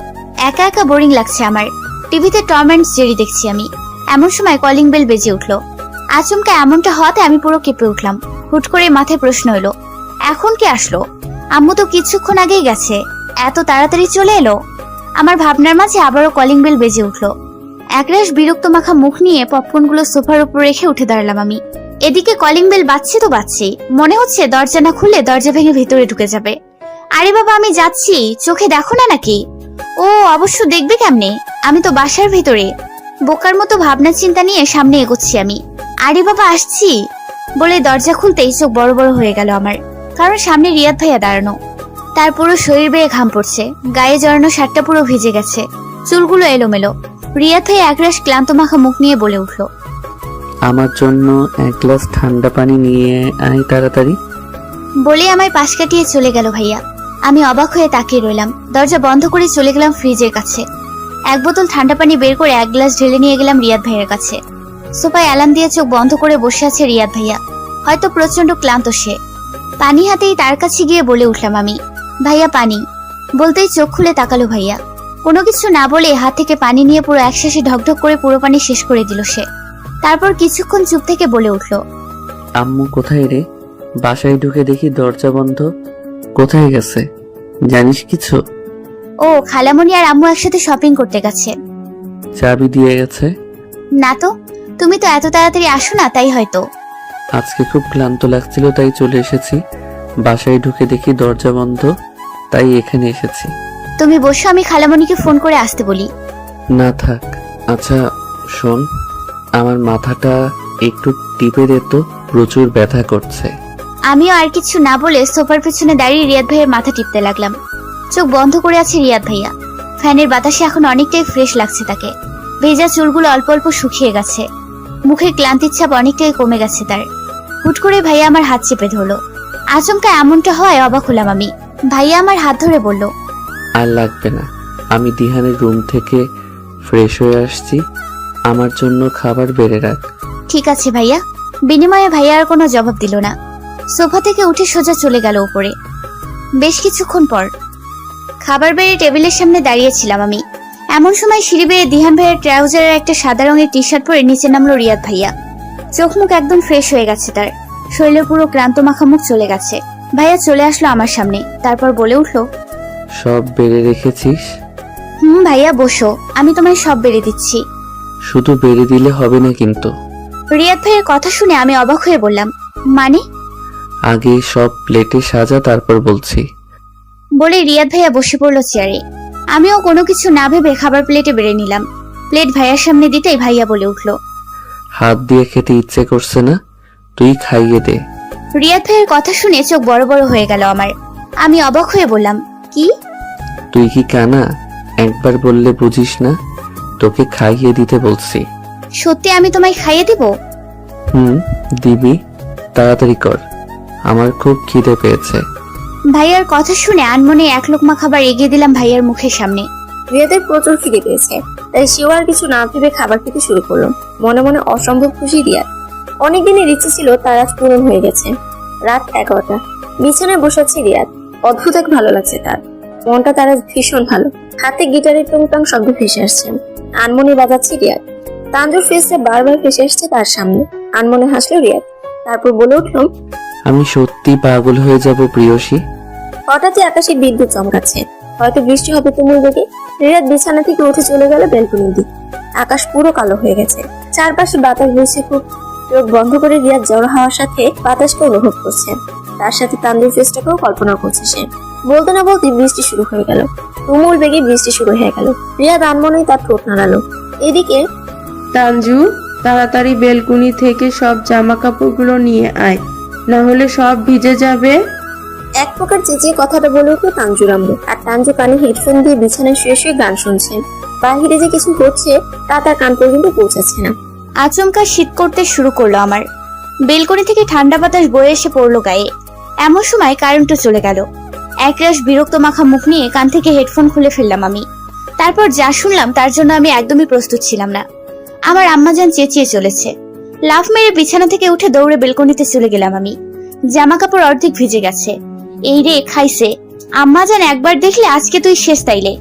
একা একা বোরিং লাগছে আমার। টিভিতে টম অ্যান্ড জেরি দেখছি আমি। এমন সময় কলিং বেল বেজে উঠলো। আচমকা এমনটা হওয়াতে আমি পুরো কেঁপে উঠলাম। হুট করে মাথায় প্রশ্ন এলো, এখন কে আসলো? আম্মু তো কিছুক্ষণ আগেই গেছে, এত তাড়াতাড়ি চলে এলো? আমার ভাবনার মাঝে আবারও কলিং বেল বেজে উঠলো। একরাশ বিরক্ত মাখা মুখ নিয়ে পপকর্নগুলো সোফার উপর রেখে উঠে দাঁড়ালাম আমি। এদিকে কলিং বেল বাজছে তো বাজছেই, মনে হচ্ছে দরজা না খুললে দরজা ভেঙে ভিতরে ঢুকে যাবে। আরে বাবা, আমি যাচ্ছি, চোখে দেখো না নাকি? ও অবশ্য দেখবে কেমনে, আমি তো বাসার ভিতরে। বোকার মতো ভাবনা চিন্তা নিয়ে সামনে এগোচ্ছি আমি। আরে বাবা, আসছি বলে দরজা খুলতেই চোখ বড় বড় হয়ে গেল আমার, কারণ সামনে রিয়াদ ভাইয়া দাঁড়ানো। তার পুরো শরীর বেয়ে ঘাম পড়ছে, গায়ে জড়ানো শার্টটা পুরো ভিজে গেছে, চুলগুলো এলোমেলো। রিয়াদ ভাইয়া একরাশ ক্লান্ত মাখা মুখ নিয়ে বলে উঠল, আমার জন্য এক গ্লাস ঠান্ডা পানি নিয়ে আয় তাড়াতাড়ি। বলে আমায় পাশ কাটিয়ে চলে গেল ভাইয়া। আমি অবাক হয়ে তাকিয়ে রইলাম। দরজা বন্ধ করে চলে গেলাম ফ্রিজের কাছে। এক বোতল ঠান্ডা পানি বের করে এক গ্লাস ঢেলে নিয়ে গেলাম রিয়াদ ভাইয়ের কাছে। সোফায় অ্যালার্ম দিয়ে চোখ বন্ধ করে বসে আছে রিয়াদ ভাইয়া, হয়তো প্রচন্ড ক্লান্ত সে। পানি হাতেই তার কাছে গিয়ে বলে উঠলাম আমি, ভাইয়া পানি। বলতেই চোখ খুলে তাকালো ভাইয়া। কোনো কিছু না বলে হাত থেকে পানি নিয়ে পুরো একশেষে ঢকঢক করে পুরো পানি শেষ করে দিল সে। তারপর কিছুক্ষণ চুপ থেকে বলে উঠল, আম্মু কোথায় রে? বাসায় ঢুকে দেখি দরজা বন্ধ। কোথায় গেছে জানিস কিছু? ও খালামণি আর আম্মু একসাথে শপিং করতে গেছে। চাবি দিয়ে গেছে? না তো, তুমি তো এত তাড়াতাড়ি আসো না, তাই হয়তো। আজকে খুব ক্লান্ত লাগছিল তাই চলে এসেছি। বাসায় ঢুকে দেখি দরজা বন্ধ, তাই এখানে এসেছি। তুমি বসো, আমি খালামণিকে ফোন করে আসতে বলি। না থাক। আচ্ছা শোন, আমার মাথাটা একটু টিপে দে তো, প্রচুর ব্যথা করছে। আমিও আর কিছু না বলে সোফার পেছনে দাঁড়িয়ে রিয়াদ ভাইয়ের মাথা টিপতে লাগলাম। চোখ বন্ধ করে আছে রিয়াদ ভাইয়া। ফ্যানের বাতাসে এখন অনেকটাই ফ্রেশ লাগছে তাকে। ভেজা চুলগুলো অল্প অল্প শুকিয়ে গেছে, মুখের ক্লান্তির ছাপ অনেকটাই কমে গেছে তার। হুট করে ভাইয়া আমার হাত চেপে ধরলো। আচমকা এমনটা হয় অবাক হলাম আমি। ভাইয়া আমার হাত ধরে বলল, আর লাগবে না, আমি দিহানের রুম থেকে ফ্রেশ হয়ে আসছি, আমার জন্য খাবার বেড়ে রাখ। ঠিক আছে ভাইয়া। বিনিময়ে ভাইয়া আর কোনো জবাব দিল না। সোফা থেকে উঠে সোজা চলে গেল উপরে। বেশ কিছুক্ষণ পর খাবার বেড়ে টেবিলের সামনে দাঁড়িয়েছিলাম আমি। এমন সময় সিঁড়ি বেয়ে দিহান ভাইয়ের ট্রাউজারের একটা সাদা রঙের টি শার্ট পরে নিচে নামলো রিয়াদ ভাইয়া। চোখ মুখ একদম ফ্রেশ হয়ে গেছে তার, শরীরে পুরো ক্লান্ত মাখা মুখ চলে গেছে। ভাইয়া চলে আসলো আমার সামনে, তারপর বলে উঠলো, সব বেড়ে রেখেছিস? ভাইয়া বসো, আমি তোমায় সব বেড়ে দিচ্ছি। শুধু বেড়ে দিলে হবে না কিন্তু। রিয়াদ ভাইয়ের কথা শুনে আমি অবাক হয়ে বললাম, মানে? আগে সব প্লেটে সাজা, তারপর বলছি। বলে রিয়াদ ভাইয়া বসে পড়লো চেয়ারে। আমিও কোনো কিছু না ভেবে খাবার প্লেটে বেড়ে নিলাম। প্লেট ভাইয়ার সামনে দিতেই ভাইয়া বলে উঠলো, হাত দিয়ে খেতে ইচ্ছে করছে না, তুই খাইয়ে দে। রিয়াদ ভাইয়ের কথা শুনে চোখ বড় বড় হয়ে গেল আমার। আমি অবাক হয়ে বললাম, কি? তুই কি কানা? একবার বললে বুঝিস না? তোকে খাইয়ে দিতে বলছি। সত্যি আমি তোমায় খাইয়ে দিব? দিবি, তাড়াতাড়ি কর, আমার খুব খিদে পেয়েছে। ভাইয়ার কথা শুনে আনমনে এক লোকমা খাবার এগিয়ে দিলাম ভাইয়ার মুখের সামনে। রিয়াদের প্রচুর খিদে পেয়েছে, তাই সেও আর কিছু না ভেবে খাবার খেতে শুরু করলো। মনে মনে অসম্ভব খুশি রিয়াদ। অনেকদিনের ইচ্ছে ছিল তার আজ পূরণ হয়ে গেছে। রাত 11টা, বিছানায় বসে আছে রিয়াদ। অদ্ভুত এক ভালো লাগছে তার, মনটা তার আজ ভীষণ ভালো। হাতে গিটারের টুংটাং শব্দ ভেসে আসছে, আনমনে বাজাচ্ছে রিয়াদ। তানজুর ফেসটা বারবার ভেসে আসছে তার সামনে। আনমনে হাসলো রিয়াদ, তারপর বলে উঠল, আমি সত্যি পাগল হয়ে যাব প্রিয়সী। হঠাৎই আকাশে বিদ্যুৎ চমকাচ্ছে, হয়তো বৃষ্টি হবে তুমুল বেগে। রিয়াদ বিছানা থেকে উঠে চলে গেল ব্যালকনির দিকে। আকাশ পুরো কালো হয়ে গেছে, চারপাশে বাতাস বইছে খুব। চোখ বন্ধ করে রিয়াদ জড়ো হওয়ার সাথে বাতাসকে অনুভব করছে, তার সাথে তানজুর ফেসটাকেও কল্পনা করছে সে। বলতে না বলতে বৃষ্টি শুরু হয়ে গেল, তুমুল বেগে বৃষ্টি শুরু হয়ে গেল। রিয়াদ আনমনেই তার ঠোঁট নাড়ালো। এদিকে তানজু, তাড়াতাড়ি বেলকুনি থেকে সব জামা কাপড়গুলো নিয়ে আয়, না হলে সব ভিজে যাবে। এক প্রকার চেঁচিয়ে কথাটা বলে উঠলো তানজুর আম্মু। আর তানজু কানে হেডফোন দিয়ে বিছানায় শুয়ে শুয়ে গান শুনছে। বাহিরে যে কিছু হচ্ছে তা তার কান পর্যন্ত পৌঁছাচ্ছে না। আচমকা শীত করতে শুরু করলো আমার। বেলকনি থেকে ঠান্ডা বাতাস বয়ে এসে পড়লো গায়ে। এমন সময় কারেন্টও চলে গেল। একরাশ বিরক্ত মাখা মুখ নিয়ে কান থেকে হেডফোন খুলে ফেললাম আমি। তারপর যা শুনলাম তার জন্য আমি একদমই প্রস্তুত ছিলাম না। আমার আম্মাজান চেঁচিয়ে চলেছে। লাফ মেরে বিছানা থেকে উঠে দৌড়ে বেলকনিতে চলে গেলাম আমি। জামা কাপড় অর্ধেক ভিজে গেছে। এই রে খাইছে, আম্মাজান একবার দেখলে আজকে তুই শেষ তাইলে।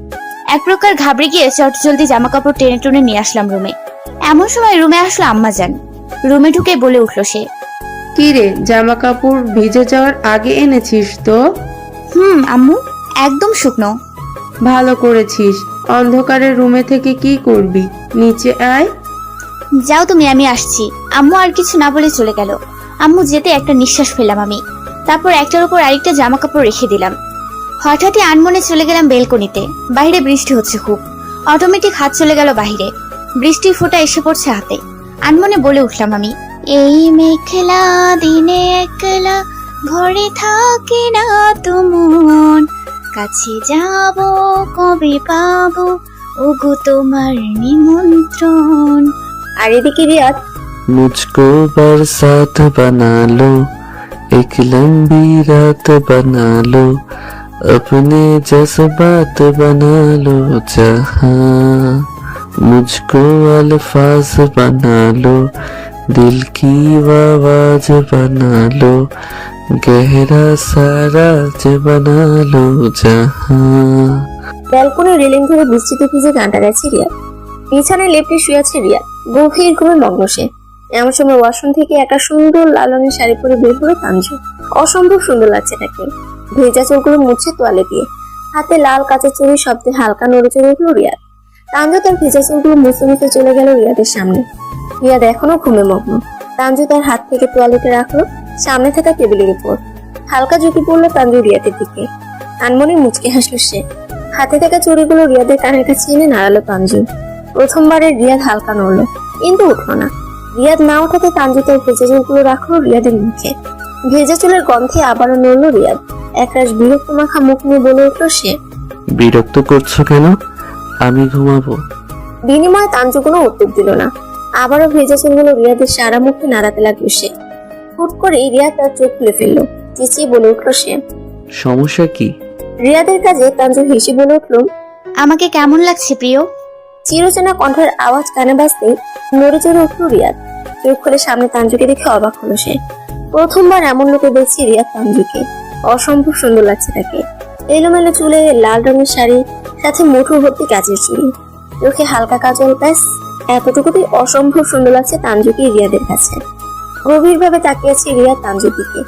এক প্রকার ঘাবড়ে গিয়ে চটজলদি জামা কাপড় টেনে টুনে নিয়ে আসলাম রুমে। এমন সময় রুমে আসলো আম্মাজান। রুমে ঢুকে বলে উঠলো সে, কি রে, জামা কাপড় ভিজে যাওয়ার আগে এনেছিস তো? আম্মু, একদম শুকনো। ভালো করেছিস। অন্ধকারের রুমে থেকে কি করবি? নিচে আয়। যাও তুমি, আমি আসছি। আম্মু আর কিছু না বলে চলে গেল। আম্মু যেতে একটা নিঃশ্বাস ফেললাম আমি। তারপর একটার উপর আরেকটা জামা কাপড় রেখে দিলাম। হঠাৎই আনমনে চলে গেলাম বেলকনিতে। বাইরে বৃষ্টি হচ্ছে খুব। অটোমেটিক হাত চলে গেল বাহিরে। বৃষ্টির ফোঁটা এসে পড়ছে হাতে। আনমনে বলে উঠলাম আমি, এই মেঘলা দিনে একলা ঘরে থাকে না তো মন, কাছে যাব কবে পাবো ওগো তোমার নিমন্ত্রণ। আর এদিকে রিয়াদ, मुझको बरसात बना लो, एक लंबी रात बना लो, अपने जज्बात बना लो जहां, मुझको अल्फाज बना लो, दिल की आवाज बना लो, गहरा साराज बना लो जहां। ব্যালকনির রেলিং ধরে বৃষ্টিতে ভিজে গানটা গাইছে রিয়াদ। বিছানায় লেপটে শুয়ে আছে রিয়াদ। গভীর ঘুমে মগ্ন সে। এমন সময় ওয়াশরুম থেকে একটা সুন্দর লাল রঙের শাড়ি পরে বের হলো তানজু। অসম্ভব সুন্দর লাগছে তাকে। ভেজা চোখগুলো মুছে তোয়ালে দিয়ে। হাতে লাল কাঁচের চুড়ি শব্দে হালকা নড়ে চড়ে উঠলো রিয়াদ। তানজু তার ভেজা চোখগুলো মুছে মুছে চলে গেল রিয়াদের সামনে। রিয়াদ এখনো ঘুমে মগ্ন। তানজু তার হাত থেকে তোয়ালেটা রাখলো সামনে থাকা টেবিলের উপর। হালকা ঝুঁকি পড়লো তানজু রিয়াদের দিকে। আনমনে মুচকে হাসলো সে। হাতে থাকা চুড়িগুলো রিয়াদের কানের কাছে এনে নাড়ালো তানজু। প্রথমবারে রিয়াদ হালকা নড়লো, কিন্তু উঠলো না। রিয়াদ না ওঠাতে তানজু তার ভেজা চুলগুলো রাখলো রিয়াদের মুখে। ভেজা চুলের গন্ধে আবারও নড়লো রিয়াদ। একরাশ বিরক্ত মাখা মুখ নিয়ে বলে উঠলো সে, বিরক্ত করছো কেন? আমি ঘুমাবো। বিনিময়ে তানজু কোনো উত্তর দিল না। আবারও ভেজা চুলগুলো রিয়াদের সারা মুখে নাড়াতে লাগলো সে। হুট করে রিয়াদ তার চোখ খুলে ফেললো। চেঁচিয়ে বলে উঠলো সে, সমস্যা কি? রিয়াদের কাজে তানজু হেসে বলে উঠলো, আমাকে কেমন লাগছে প্রিয়? চিরচেনা কণ্ঠের আওয়াজ কানে বাজতেই নড়ে চড়ে উঠল রিয়াদ। চোখ খুলে সামনে তানজুকে দেখে অবাক হলো সে। প্রথমবার এমন লোকে দেখছি রিয়াদ তানজুকে। অসম্ভব সুন্দর লাগছে তাকে। এলোমেলো চুলে লাল রঙের শাড়ি, সাথে মুঠো ভর্তি কাচের চুড়ি, চোখে হালকা কাজল, ব্যাস এতটুকুতেই অসম্ভব সুন্দর লাগছে তানজুকে রিয়াদের কাছে। গভীরভাবে তাকিয়েছে রিয়াদ তানজুর দিকে,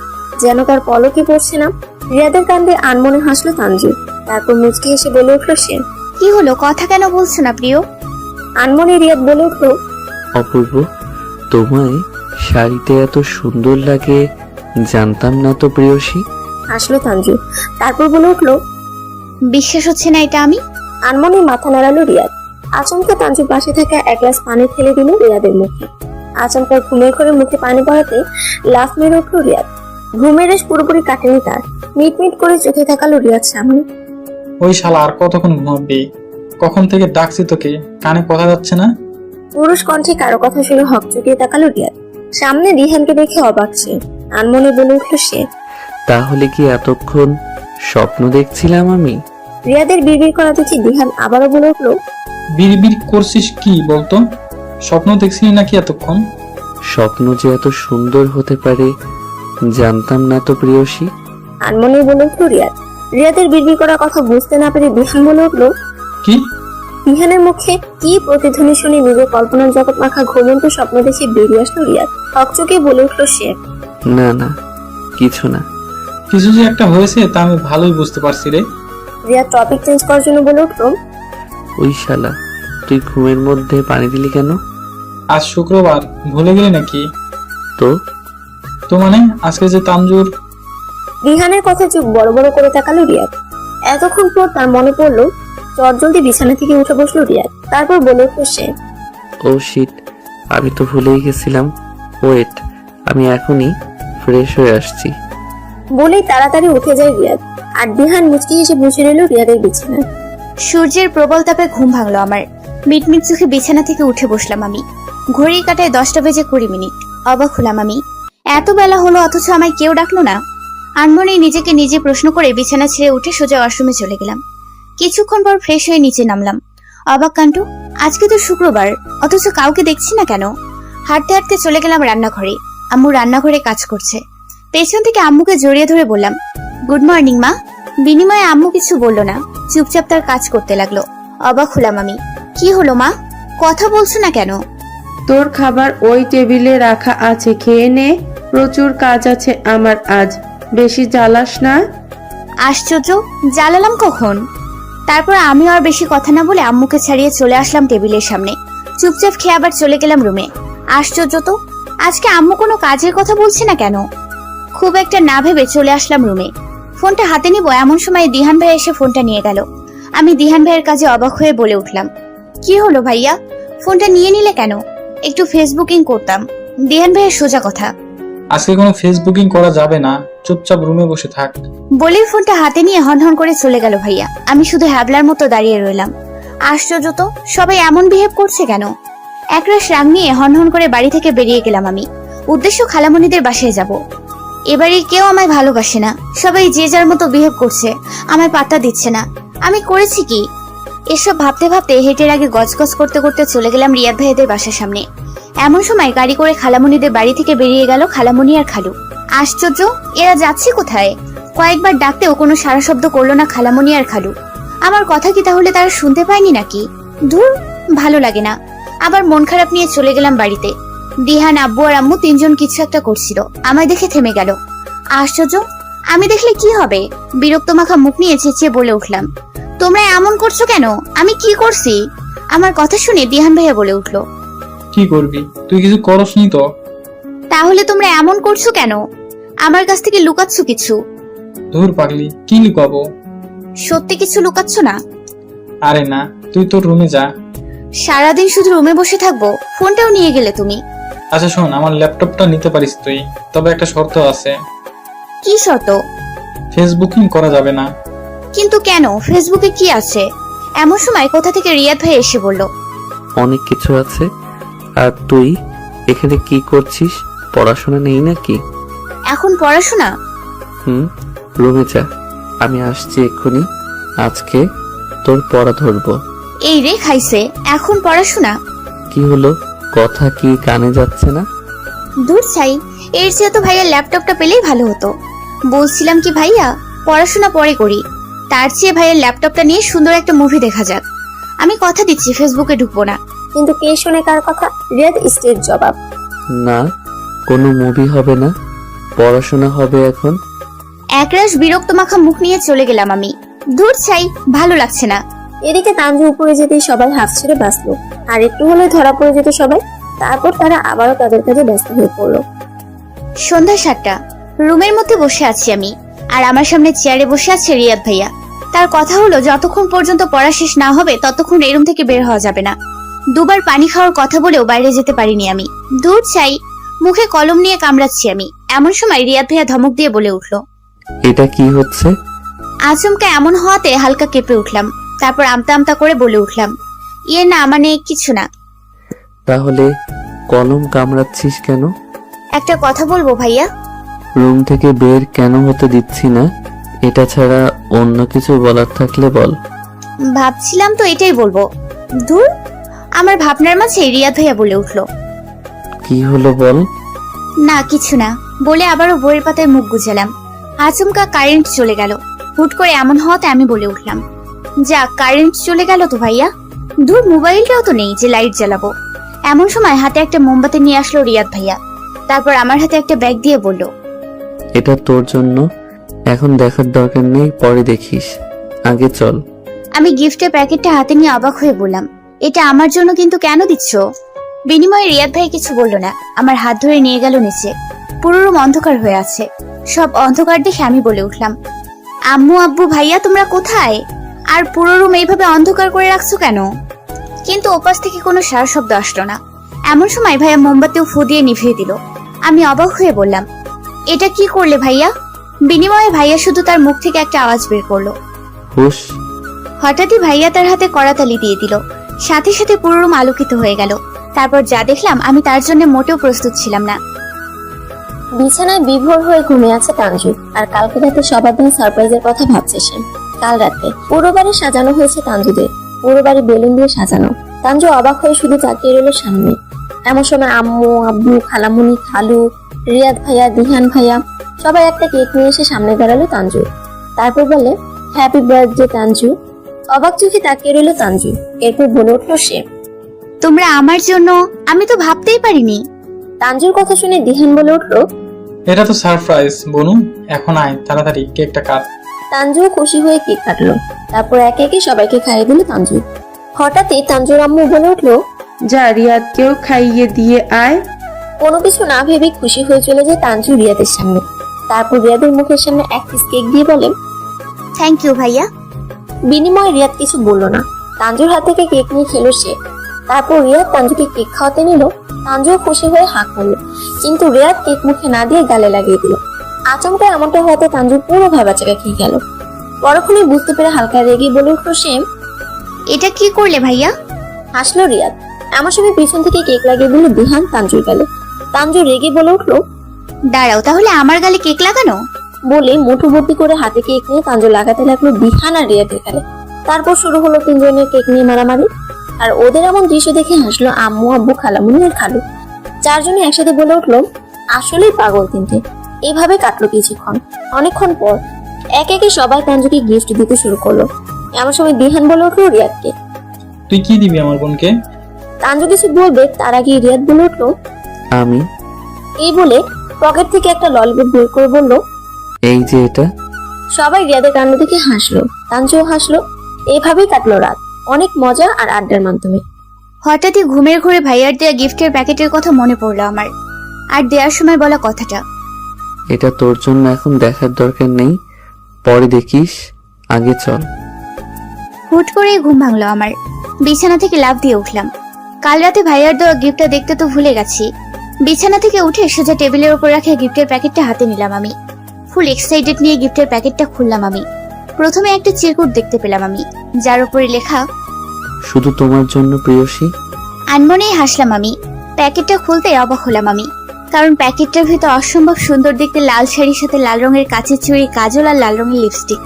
যেন তার পলকে পড়ছে না। রিয়াদের কান্দে আনমনে হাসলো তানজু। তারপর মুচকি হেসে বলে উঠলো সে, কি হলো, কথা কেন বলছো না প্রিয়? আনমনে রিয়াদ বলে উঠলো, অপূর্ব, তোমায় শাড়িতে এত সুন্দর লাগে জানতাম না তো প্রিয়সী। হাসলো তানজু। তারপর বলে উঠলো, বিশ্বাস হচ্ছে না এটা আমি? আনমনে মাথা নাড়ালো রিয়াদ। আচমকা তানজুর পাশে থাকা এক গ্লাস পানি ফেলে দিল রিয়াদের মুখে। আচমকা ঘুমের ঘরে মুখে পানি পড়াতে লাফ মেরে উঠলো রিয়াদ। ঘুমের রেশ পুরোপুরি কাটেনি তার। মিটমিট করে চোখে তাকালো রিয়াদ সামনে। ওই শালা আর কতক্ষণ ঘুমাবি? কখন থেকে ডাকছি তোকে, কানে কথা যাচ্ছে না? পুরুষ কণ্ঠে কারো কথা শুনে হক চুকিয়ে তাকালো রিয়াদ। সামনে রিহানকে দেখে অবাক সে। আনমনে বলে উঠল সে, তাহলে কি এতক্ষণ স্বপ্ন দেখছিলাম আমি? রিয়াদের বিড়বিড় করা দেখে রিহান আবারও বলে উঠল, বিড়বিড় করছিস কি বলতো? স্বপ্ন দেখছিলি নাকি এতক্ষণ? স্বপ্ন যে এত সুন্দর হতে পারে জানতাম না তো প্রিয়সী। আনমনে বলে উঠল রিয়াদ। রিয়াদের বিড়বিড় করা কথা বুঝতে না পেরে রিহান বলে উঠল, কি? রিহানের মুখে কি প্রতিধ্বনি শুনে নিজের কল্পনার জগৎ মাখা ঘুমন্ত স্বপ্ন দেখে বেরিয়ে আসলো রিয়াদ। হকচকে বলে উঠল সে, না না, কিছু না। কিছু যে একটা হয়েছে তা আমি ভালোই বুঝতে পারছি রে। রিয়াদ টপিক চেঞ্জ করার জন্য বলে উঠল, ওই শালা, তুই ঘুমের মধ্যে পানি দিলি কেন? আজ শুক্রবার, ভুলে গেলি নাকি? তো মানে আজকে যে তানজুর। রিহানের কথা চোখ বড় বড় করে তাকালো রিয়াদ। এতক্ষণ পর তার মনে পড়লো, চটজলদি বিছানা থেকে উঠে বসলো রিয়াদ। তারপর বলে উঠল সে, ও শিট, আমি তো ভুলেই গেছিলাম। ওয়েট, আমি এখনই ফ্রেশ হয়ে আসছি। বলেই তাড়াতাড়ি উঠে যায় রিয়াদ। আর রিহান মুচকি হেসে বসে রইল রিয়াদের বিছানায়। সূর্যের প্রবল তাপে ঘুম ভাঙলো আমার। মিটমিট চোখে বিছানা থেকে উঠে বসলাম আমি। ঘড়ির কাঁটায় 10টা বেজে 20 মিনিট। অবাক হলাম আমি। এত বেলা হলো অথচ আমায় কেউ ডাকলো না। আনমনে নিজেকে নিজে প্রশ্ন করে বিছানা ছেড়ে উঠে সোজা ওয়াশরুমে চলে গেলাম। কিছুক্ষণ পর ফ্রেশ হয়ে নিচে নামলাম। অবাক কাণ্ড, আজকে তো শুক্রবার, অথচ কাউকে দেখছি না কেন। হাঁটতে হাঁটতে চলে গেলাম রান্নাঘরে। আম্মু রান্নাঘরে কাজ করছে। পেছন থেকে আম্মুকে জড়িয়ে ধরে বললাম, গুড মর্নিং মা। বিনিময়ে আম্মু কিছু বলল না, চুপচাপ তার কাজ করতে লাগলো। অবাক হলাম আমি। কি হলো মা, কথা বলছো না কেন? তোর খাবার ওই টেবিলে রাখা আছে, খেয়ে নে। প্রচুর কাজ আছে আমার আজ, বেশি জ্বালাস না। আশ্চর্য, জ্বালালাম কখন? তারপর আমি আর বেশি কথা না বলে আম্মুকে ছাড়িয়ে চলে আসলাম টেবিলের সামনে। চুপচাপ খেয়ে আবার চলে গেলাম রুমে। আশ্চর্য তো, আজকে আম্মু কোনো কাজের কথা বলছে না কেন? খুব একটা না ভেবে চলে আসলাম রুমে। ফোনটা হাতে নিব এমন সময় দিহান ভাই এসে ফোনটা নিয়ে গেল। আমি দিহান ভাইয়ের কাজে অবাক হয়ে বলে উঠলাম, কি হলো ভাইয়া, ফোনটা নিয়ে নিলে কেন? একটু ফেসবুকিং করতাম। দিহান ভাইয়ের সোজা কথা, আজকে কোনো ফেসবুকিং করা যাবে না, চুপচাপ রুমে বসে থাক। বলেই ফোনটা হাতে নিয়ে হনহন করে চলে গেল ভাইয়া। আমি শুধু হ্যাবলার মতো দাঁড়িয়ে রইলাম। আশ্চর্য তো, সবাই এমন বিহেভ করছে কেন? একরাশ রাগ নিয়ে হনহন করে বাড়ি থেকে বেরিয়ে গেলাম আমি। উদ্দেশ্য খালামণিদের বাসায় যাব। এবারে কেউ আমায় ভালোবাসে না, সবাই যে যার মতো বিহেভ করছে, আমায় পাত্তা দিচ্ছে না। আমি করেছি কি? এসব ভাবতে ভাবতে হেঁটের আগে গজগজ করতে করতে চলে গেলাম রিয়াদ ভাইদের বাসার সামনে। এমন সময় গাড়ি করে খালামণিদের বাড়ি থেকে বেরিয়ে গেল খালামণি আর খালু। আশ্চর্য, এরা যাচ্ছে কোথায়? কয়েকবার ডাকতেও কোনো সারা শব্দ করলো না খালামণি আর খালু। আমার কথা কি তাহলে তারা শুনতে পায়নি নাকি? ধুর, ভালো লাগে না। আবার মন খারাপ নিয়ে চলে গেলাম বাড়িতে। দিহান, আব্বু আর আম্মু তিনজন কিছু একটা করছিল, আমায় দেখে থেমে গেল। আশ্চর্য, আমি দেখলে কি হবে? বিরক্ত মাখা মুখ নিয়ে চেঁচিয়ে বলে উঠলাম, তোমরা এমন করছো কেন? আমি কি করছি? আমার কথা শুনে দিহান ভাইয়া বলে উঠলো, কি করবি, তুই কিছু করসনি তো। তাহলে তোমরা এমন করছো কেন? আমার কাছ থেকে লুকাচ্ছ কিছু? ধুর পাগলি, কি লুকাবো? সত্যি কিছু লুকাচ্ছ না? আরে না, তুই তোর রুমে যা। সারাদিন শুধু রুমে বসে থাকবো? ফোনটাও নিয়ে গেলে তুমি। আচ্ছা শোন, আমার ল্যাপটপটা নিতে পারিস তুই, তবে একটা শর্ত আছে। কি শর্ত? ফেসবুকিং করা যাবে না। কিন্তু কেন? ফেসবুকে কি আছে? এমন সময় কোথা থেকে রিয়াদ ভাই এসে বলল, অনেক কিছু আছে। আর তুই এখানে কি করছিস? পড়াশোনা নেই নাকি? এখন পড়াশোনা? রুমে যা, আমি আসছি এক্ষুনি। আজকে তোর পড়া ধরবো। এই রে খাইছে, এখন পড়াশোনা? কি হলো, কথা কি কানে যাচ্ছে না? দূর চাই, এর চেয়ে তো ভাইয়া ল্যাপটপটা পেলেই ভালো হতো। বলছিলাম কি ভাইয়া, পড়াশোনা পরে করি, তার চেয়ে ভাইয়ের ল্যাপটপটা নিয়ে সুন্দর একটা মুভি দেখা যাক। আমি কথা দিচ্ছি ফেসবুকে ঢুকবো না। কিন্তু কে শোনে কার কথা? রিয়াদ স্টেট জবাব, না, কোনো মুভি হবে না, পড়াশোনা হবে এখন। একরাশ বিরক্ত মাখা মুখ নিয়ে চলে গেলাম আমি। দূর চাই, ভালো লাগছে না। এদিকে তানজু উপরে যেতেই সবাই হাফ ছেড়ে বাঁচলো। আর একটু হলে ধরা পড়ে যেত সবাই। তারপর তারা আবারও তাদের কাজে ব্যস্ত হয়ে পড়লো। সন্ধ্যা 7টা, রুমের মধ্যে বসে আছি আমি, আর আমার সামনে চেয়ারে বসে আছে রিয়াদ ভাইয়া। তার কথা হলো যতক্ষণ পর্যন্ত পড়া শেষ না হবে ততক্ষণ এই রুম থেকে বের হওয়া যাবে না। দুবার পানি খাওয়ার কথা বলেও বাইরে যেতে পারিনি আমি। দূর চাই, মুখে কলম নিয়ে কামড়াচ্ছি আমি। এমন সময় রিয়াদ ভাইয়া ধমক দিয়ে বলে উঠলো, এটা কি হচ্ছে? আচমকা এমন হওয়াতে হালকা কেঁপে উঠলাম। তারপর আমতা আমতা করে বলে উঠলাম, ইয়ে না, মানে কিছু না। তাহলে কলম কামড়াচ্ছিস কেন? একটা কথা বলবো ভাইয়া? রুম থেকে বের কেন হতে দিচ্ছি না? এটা ছাড়া অন্য কিছু বলার থাকলে বল। ভাবছিলাম তো এটাই বলবো। দূর, আমার ভাবনার মাঝে রিয়াদ ভাইয়া বলে উঠলো, কি হলো বল। না কিছু না বলে আবারও বইয়ের পাতায় মুখ গুজালাম। আচমকা কারেন্ট চলে গেল। হুট করে এমন হওয়াতে আমি বলে উঠলাম, যা, কারেন্ট চলে গেল তো ভাইয়া। দূর, মোবাইলটাও তো নেই যে লাইট জ্বালাবো। এমন সময় হাতে একটা মোমবাতি নিয়ে আসলো রিয়াদ ভাইয়া। তারপর আমার হাতে একটা ব্যাগ দিয়ে বলল, এটা তোর জন্য, এখন দেখার দরকার নেই, পরে দেখিস, আগে চল। আমি গিফটের প্যাকেটটা হাতে নিয়ে অবাক হয়ে বললাম, এটা আমার জন্য, কিন্তু কেন দিচ্ছ? বিনিময়ে রিয়াদ ভাই কিছু বলল না, আমার হাত ধরে নিয়ে গেল নিচে। পুরো রুম অন্ধকার হয়ে আছে। সব অন্ধকার দেখে আমি বলে উঠলাম, আম্মু, আব্বু, ভাইয়া তোমরা কোথায়? আর পুরো রুম এইভাবে অন্ধকার করে রাখছো কেন? কিন্তু ওপাশ থেকে কোনো সারা শব্দ আসলো না। এমন সময় ভাইয়া মোমবাতিও ফু দিয়ে নিভিয়ে দিল। আমি অবাক হয়ে বললাম, এটা কি করলে ভাইয়া? বিনিময়ে ভাইয়া শুধু তার মুখ থেকে একটা আওয়াজ বের করলো, হুশ। হঠাৎই ভাইয়া তার হাতে কড়াতালি দিয়ে দিল। সাথে সাথে পুরো রুম আলোকিত হয়ে গেল। তারপর যা দেখলাম আমি তার জন্য মোটেও প্রস্তুত ছিলাম না। বিছানায় বিভোর হয়ে ঘুমিয়ে আছে তানজু। আর কালকে রাতে সবার দিন সারপ্রাইজের কথা ভাবছে সে। কাল রাতে পুরো বাড়ি সাজানো হয়েছে তানজুদের, পুরো বাড়ি বেলুন দিয়ে সাজানো। তানজু অবাক হয়ে শুধু তাকিয়ে রইল সামনে। এমন সময় আম্মু, আব্বু, খালামুনি, খালু, রিয়াদ ভাইয়া, দিহান ভাইয়া সবাই একটা কেক নিয়ে এসে সামনে দাঁড়ালো তানজু। তারপর বলে, হ্যাপি বার্থডে তানজু। অবাক চোখে তাকিয়ে রইল তানজু। এরপর বলে উঠলো সে, তোমরা আমার জন্য, আমি তো ভাবতেই পারিনি। তানজুর কথা শুনে দিহান বলে উঠলো, এটা তো সারপ্রাইজ বনু, এখন আয় তাড়াতাড়ি কেকটা কাট। তানজু খুশি হয়ে কেক কাটলো। তারপর একে একে সবাইকে খাইয়ে দিল তানজু। হঠাৎই তানজুর আম্মু বলে উঠলো, যা রিয়াদকেও খাইয়ে দিয়ে আয়। কোনো কিছু না ভেবে খুশি হয়ে চলে যায় তানজু রিয়াদের সামনে। তারপর রিয়াদের মুখের সামনে এক পিস কেক দিয়ে বলে, থ্যাংক ইউ ভাইয়া। বিনিময়ে রিয়াদ কিছু বলল না। তানজুর হাত থেকে কেক নিয়ে খেলো সে। তারপর রিয়াদ তানজুকে কেক খাওয়াতে নিল। তানজু খুশি হয়ে হাঁক করলো, কিন্তু রিয়াদ কেক মুখে না দিয়ে গালে লাগিয়ে দিল। আচমকা এমনটা হওয়াতে তানজু পুরো ভাবাচাকা খেয়ে গেল। পরক্ষণে বুঝতে পেরে হালকা রেগে বলে উঠলো সে, এটা কি করলে ভাইয়া? হাসলো রিয়াদ। এমন সময় পিছন থেকে কেক লাগিয়ে দিল দিহান তানজুর গালে। তানজু রেগে বলে উঠলো, দাঁড়াও, তাহলে আমার গালে কেক লাগানো? বলে মুঠো ভর্তি করে হাতে কেক নিয়ে তানজু লাগাতে লাগলো দিহান আর রিয়াদের গালে। তারপর শুরু হলো তিনজনের কেক নিয়ে মারামারি। আর ওদের এমন দৃশ্য দেখে হাসলো আম্মু, আব্বু, খালামুনি আর খালু। চারজনে একসাথে বলে উঠলো, আসলেই পাগল তিনটে। এভাবে কাটলো কিছুক্ষণ। অনেকক্ষণ পর একে একে সবাই তানজুকে গিফট দিতে শুরু করলো। এমন সময় দিহান বলে উঠলো রিয়াদকে, তুই কি দিবি আমার বোনকে? তানজু কিছু বলবে তার আগে রিয়াদ বলে উঠলো, আমি এই বলে পকেট থেকে একটা ললিপপ বের করে বলল, এই যে এটা। সবাই রিয়াদের কাণ্ড দেখে হাসলো। তানজুও হাসলো। এভাবেই কাটলো রাত, অনেক মজা আর আড্ডার মাধ্যমে। হঠাৎই ঘুমের ঘোরে ভাইয়ার দেয়া গিফটের প্যাকেটের কথা মনে পড়লো আমার, আর দেওয়ার সময় বলা কথাটা। এটা তোর জন্য এখন দেখার দরকার নেই, পরে দেখিস, আগে চল। হুট করে ঘুম ভাঙলো আমার। বিছানা থেকে লাফ দিয়ে উঠলাম। কাল রাতে ভাইয়ার দেওয়া গিফটটা দেখতে তো ভুলে গেছি। বিছানা থেকে উঠে সোজা টেবিলের উপর রাখে গিফটের প্যাকেটটা হাতে নিলাম আমি। ফুল এক্সাইটেড নিয়ে গিফটের প্যাকেটটা খুললাম আমি। প্রথমে একটা চিরকুট দেখতে পেলাম আমি, যার উপরে লেখা, শুধু তোমার জন্য প্রিয়সী। আনমনেই হাসলাম আমি। প্যাকেটটা খুলতে অবাক হলাম আমি, কারণ প্যাকেটটার ভিতর অসম্ভব সুন্দর দেখতে লাল শাড়ির সাথে লাল রঙের কাচের চুড়ি, কাজল আর লাল রঙের লিপস্টিক।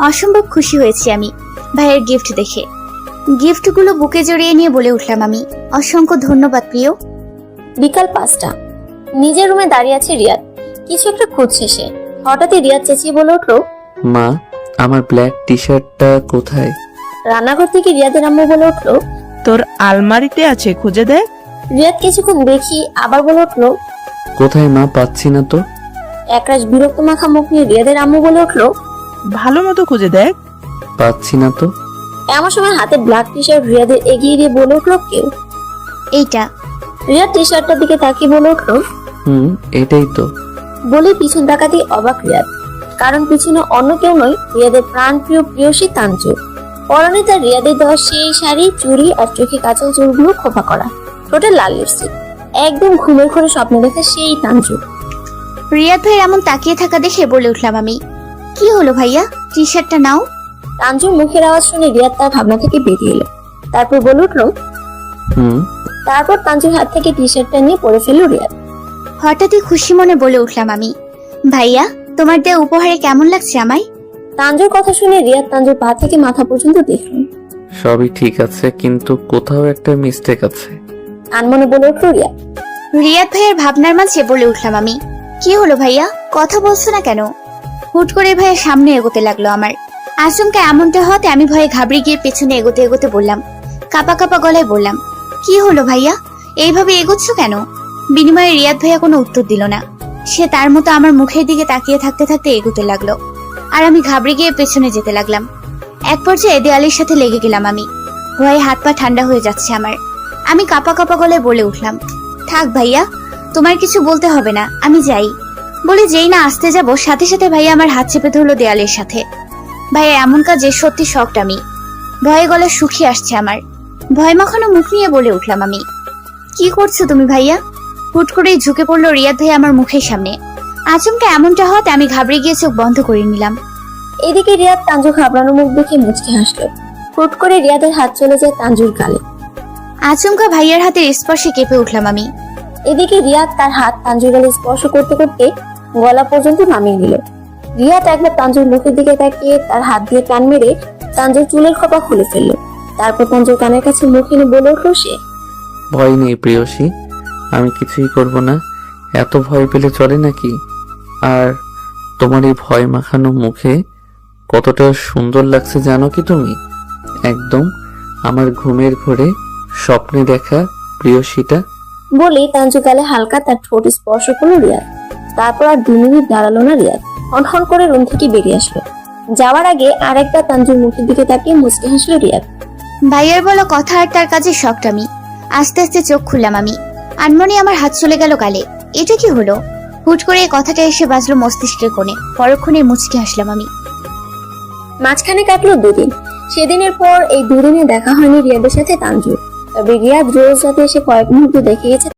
অসম্ভব খুশি হয়েছি আমি ভাইয়ের গিফট দেখে। গিফটগুলো বুকে জড়িয়ে নিয়ে বলে উঠলাম আমি, অসংখ্য ধন্যবাদ প্রিয়। বিকাল 5টা। নিজের রুমে দাঁড়িয়ে আছে রিয়াদ। কিছু একটা খুঁজছে সে। হঠাৎই রিয়াদ চেঁচিয়ে বলে উঠলো, মা, আমার ব্ল্যাক টি শার্টটা কোথায়? রান্নাঘর থেকে রিয়াদের আম্মু বলে উঠলো, তোর আলমারিতে আছে, খুঁজে দেখ। রিয়াদ কিছুক্ষণ দেখি আবার বলে উঠলো, কোথায় মা, পাচ্ছি না তো। একরাশ বিরক্ত মাখা মুখ নিয়ে রিয়াদের আম্মু বলে উঠলো, ভালো মতো খুঁজে দেখ। পাচ্ছি না তো। এমন সময় হাতে ব্ল্যাক টি শার্ট রিয়াদের এগিয়ে দিয়ে বলে উঠলো কেউ। এইটা। রিয়াদ টি শার্টটার দিকে তাকিয়ে বলে উঠলো, এটাই তো। বলে পিছন তাকাতেই অবাক রিয়াদ, কারণ পিছনে অন্য কেউ নয়, রিয়াদের প্রাণ প্রিয় প্রিয়সী তানজু। পরনে তার রিয়াদের দেওয়া সেই শাড়ি, চুড়ি আর চোখে কাজল চুলগুলো খোপা করা, ঠোঁটে লাল লিপস্টিক। একদম ঘুমের ঘরে স্বপ্ন দেখা সেই তানজু। রিয়াদ ভাইয়ের এমন তাকিয়ে থাকা দেখে বলে উঠলাম আমি, কি হলো ভাইয়া, টি শার্টটা নাও। তানজুর মুখের আওয়াজ শুনে রিয়াদ তার ভাবনা থেকে বেরিয়ে এলো। তারপর বলে উঠলো, তারপর তানজুর হাত থেকে টি শার্টটা নিয়ে পরে ফেললো রিয়াদ। হঠাৎই খুশি মনে বলে উঠলাম আমি, ভাইয়া তোমার দেয়া উপহারে কেমন লাগছে আমায়? তানজুর কথা শুনে রিয়াদ তানজুর পা থেকে মাথা পর্যন্ত দেখল। সবই ঠিক আছে, কিন্তু কোথাও একটা মিস্টেক আছে। আনমনে বলে উঠলো রিয়াদ। রিয়াদ ভাইয়ের ভাবনার মাঝে বলে উঠলাম আমি, কি হলো ভাইয়া, কথা বলছো না কেন? হুট করে ভাইয়া সামনে এগোতে লাগলো আমার। আচমকা এমনটা হতে আমি ভয়ে ঘাবড়ে গিয়ে পেছনে এগোতে এগোতে বললাম, কাপা কাপা গলায় বললাম, কি হলো ভাইয়া, এইভাবে এগোচ্ছ কেন? বিনিময়ে রিয়াদ ভাইয়া কোনো উত্তর দিল না। সে তার মতো আমার মুখের দিকে তাকিয়ে থাকতে থাকতে এগোতে লাগলো, আর আমি ঘাবড়ে গিয়ে পেছনে যেতে লাগলাম। এক পর্যায়ে দেয়ালের সাথে লেগে গেলাম আমি। ভয়ে হাত পা ঠান্ডা হয়ে যাচ্ছে আমার। আমি কাপা কাপা গলায় বলে উঠলাম, থাক ভাইয়া, তোমার কিছু বলতে হবে না, আমি যাই। বলে যেই না আসতে যাব, সাথে সাথে ভাইয়া আমার হাত চেপে ধরলো দেয়ালের সাথে। ভাইয়া এমন কাজে সত্যি শকড আমি। ভয়ে গলা শুকিয়ে আসছে আমার। ভয় মাখানো মুখ নিয়ে বলে উঠলাম আমি, কি করছো তুমি ভাইয়া? হুট করেই ঝুঁকে পড়লো রিয়াদ ভাই আমার মুখের সামনে। আচমকা এমনটা হতে আমি ঘাবড়ে গিয়ে চোখ বন্ধ করে নিলাম। এদিকে রিয়াদ তানজু ঘাবড়ানো মুখ দেখে মুচকে হাসলো। হুট করে রিয়াদের হাত চলে যায় তানজুর গালে। আচমকা ভাইয়ার হাতের স্পর্শে কেঁপে উঠলাম আমি। এদিকে রিয়াদ তার হাত তানজুর গালে স্পর্শ করতে করতে গলা পর্যন্ত নামিয়ে নিল। রিয়াদ একবার তানজুর মুখের দিকে তাকিয়ে তার হাত দিয়ে টান মেরে তানজুর চুলের খোপা খুলে ফেললো। তারপর তানজুর কানের কাছে মুখ এনে বলে উঠল সে। ভয় নেই প্রেয়সী, আমি কিছুই করব না। এত ভয় পেলে চলে নাকি? আর তোমার এই ভয় মাখানো মুখে কতটা সুন্দর লাগছে জানো কি তুমি? একদম আমার ঘুমের ঘোরে স্বপ্নে দেখা প্রেয়সীটা। বলেই তানজুর গালে হালকা তার ঠোঁট স্পর্শ করলো রিয়াদ। তারপর আর 2 মিনিট দাঁড়ালো না রিয়াদ, হনহন করে রুম থেকে বেরিয়ে আসলো। যাওয়ার আগে আরেকবার তানজুর মুখের দিকে তাকিয়ে মুচকি হাসলো রিয়াদ। ভাইয়ার বলা কথা আর তার কাজে শক্ট আমি। আস্তে আস্তে চোখ খুললাম আমি। আনমনে আমার হাত চলে গেল গালে। এটা কি হলো? হুট করে এই কথাটা এসে বাজলো মস্তিষ্কের কোণে। পরক্ষণে মুচকি হাসলাম আমি। মাঝখানে কাটলো 2 দিন। সেদিনের পর এই 2 দিনে দেখা হয়নি রিয়াদের সাথে তানজুর। তবে রিয়াদ রোজ রাতে এসে কয়েক মুহূর্ত দেখে গেছে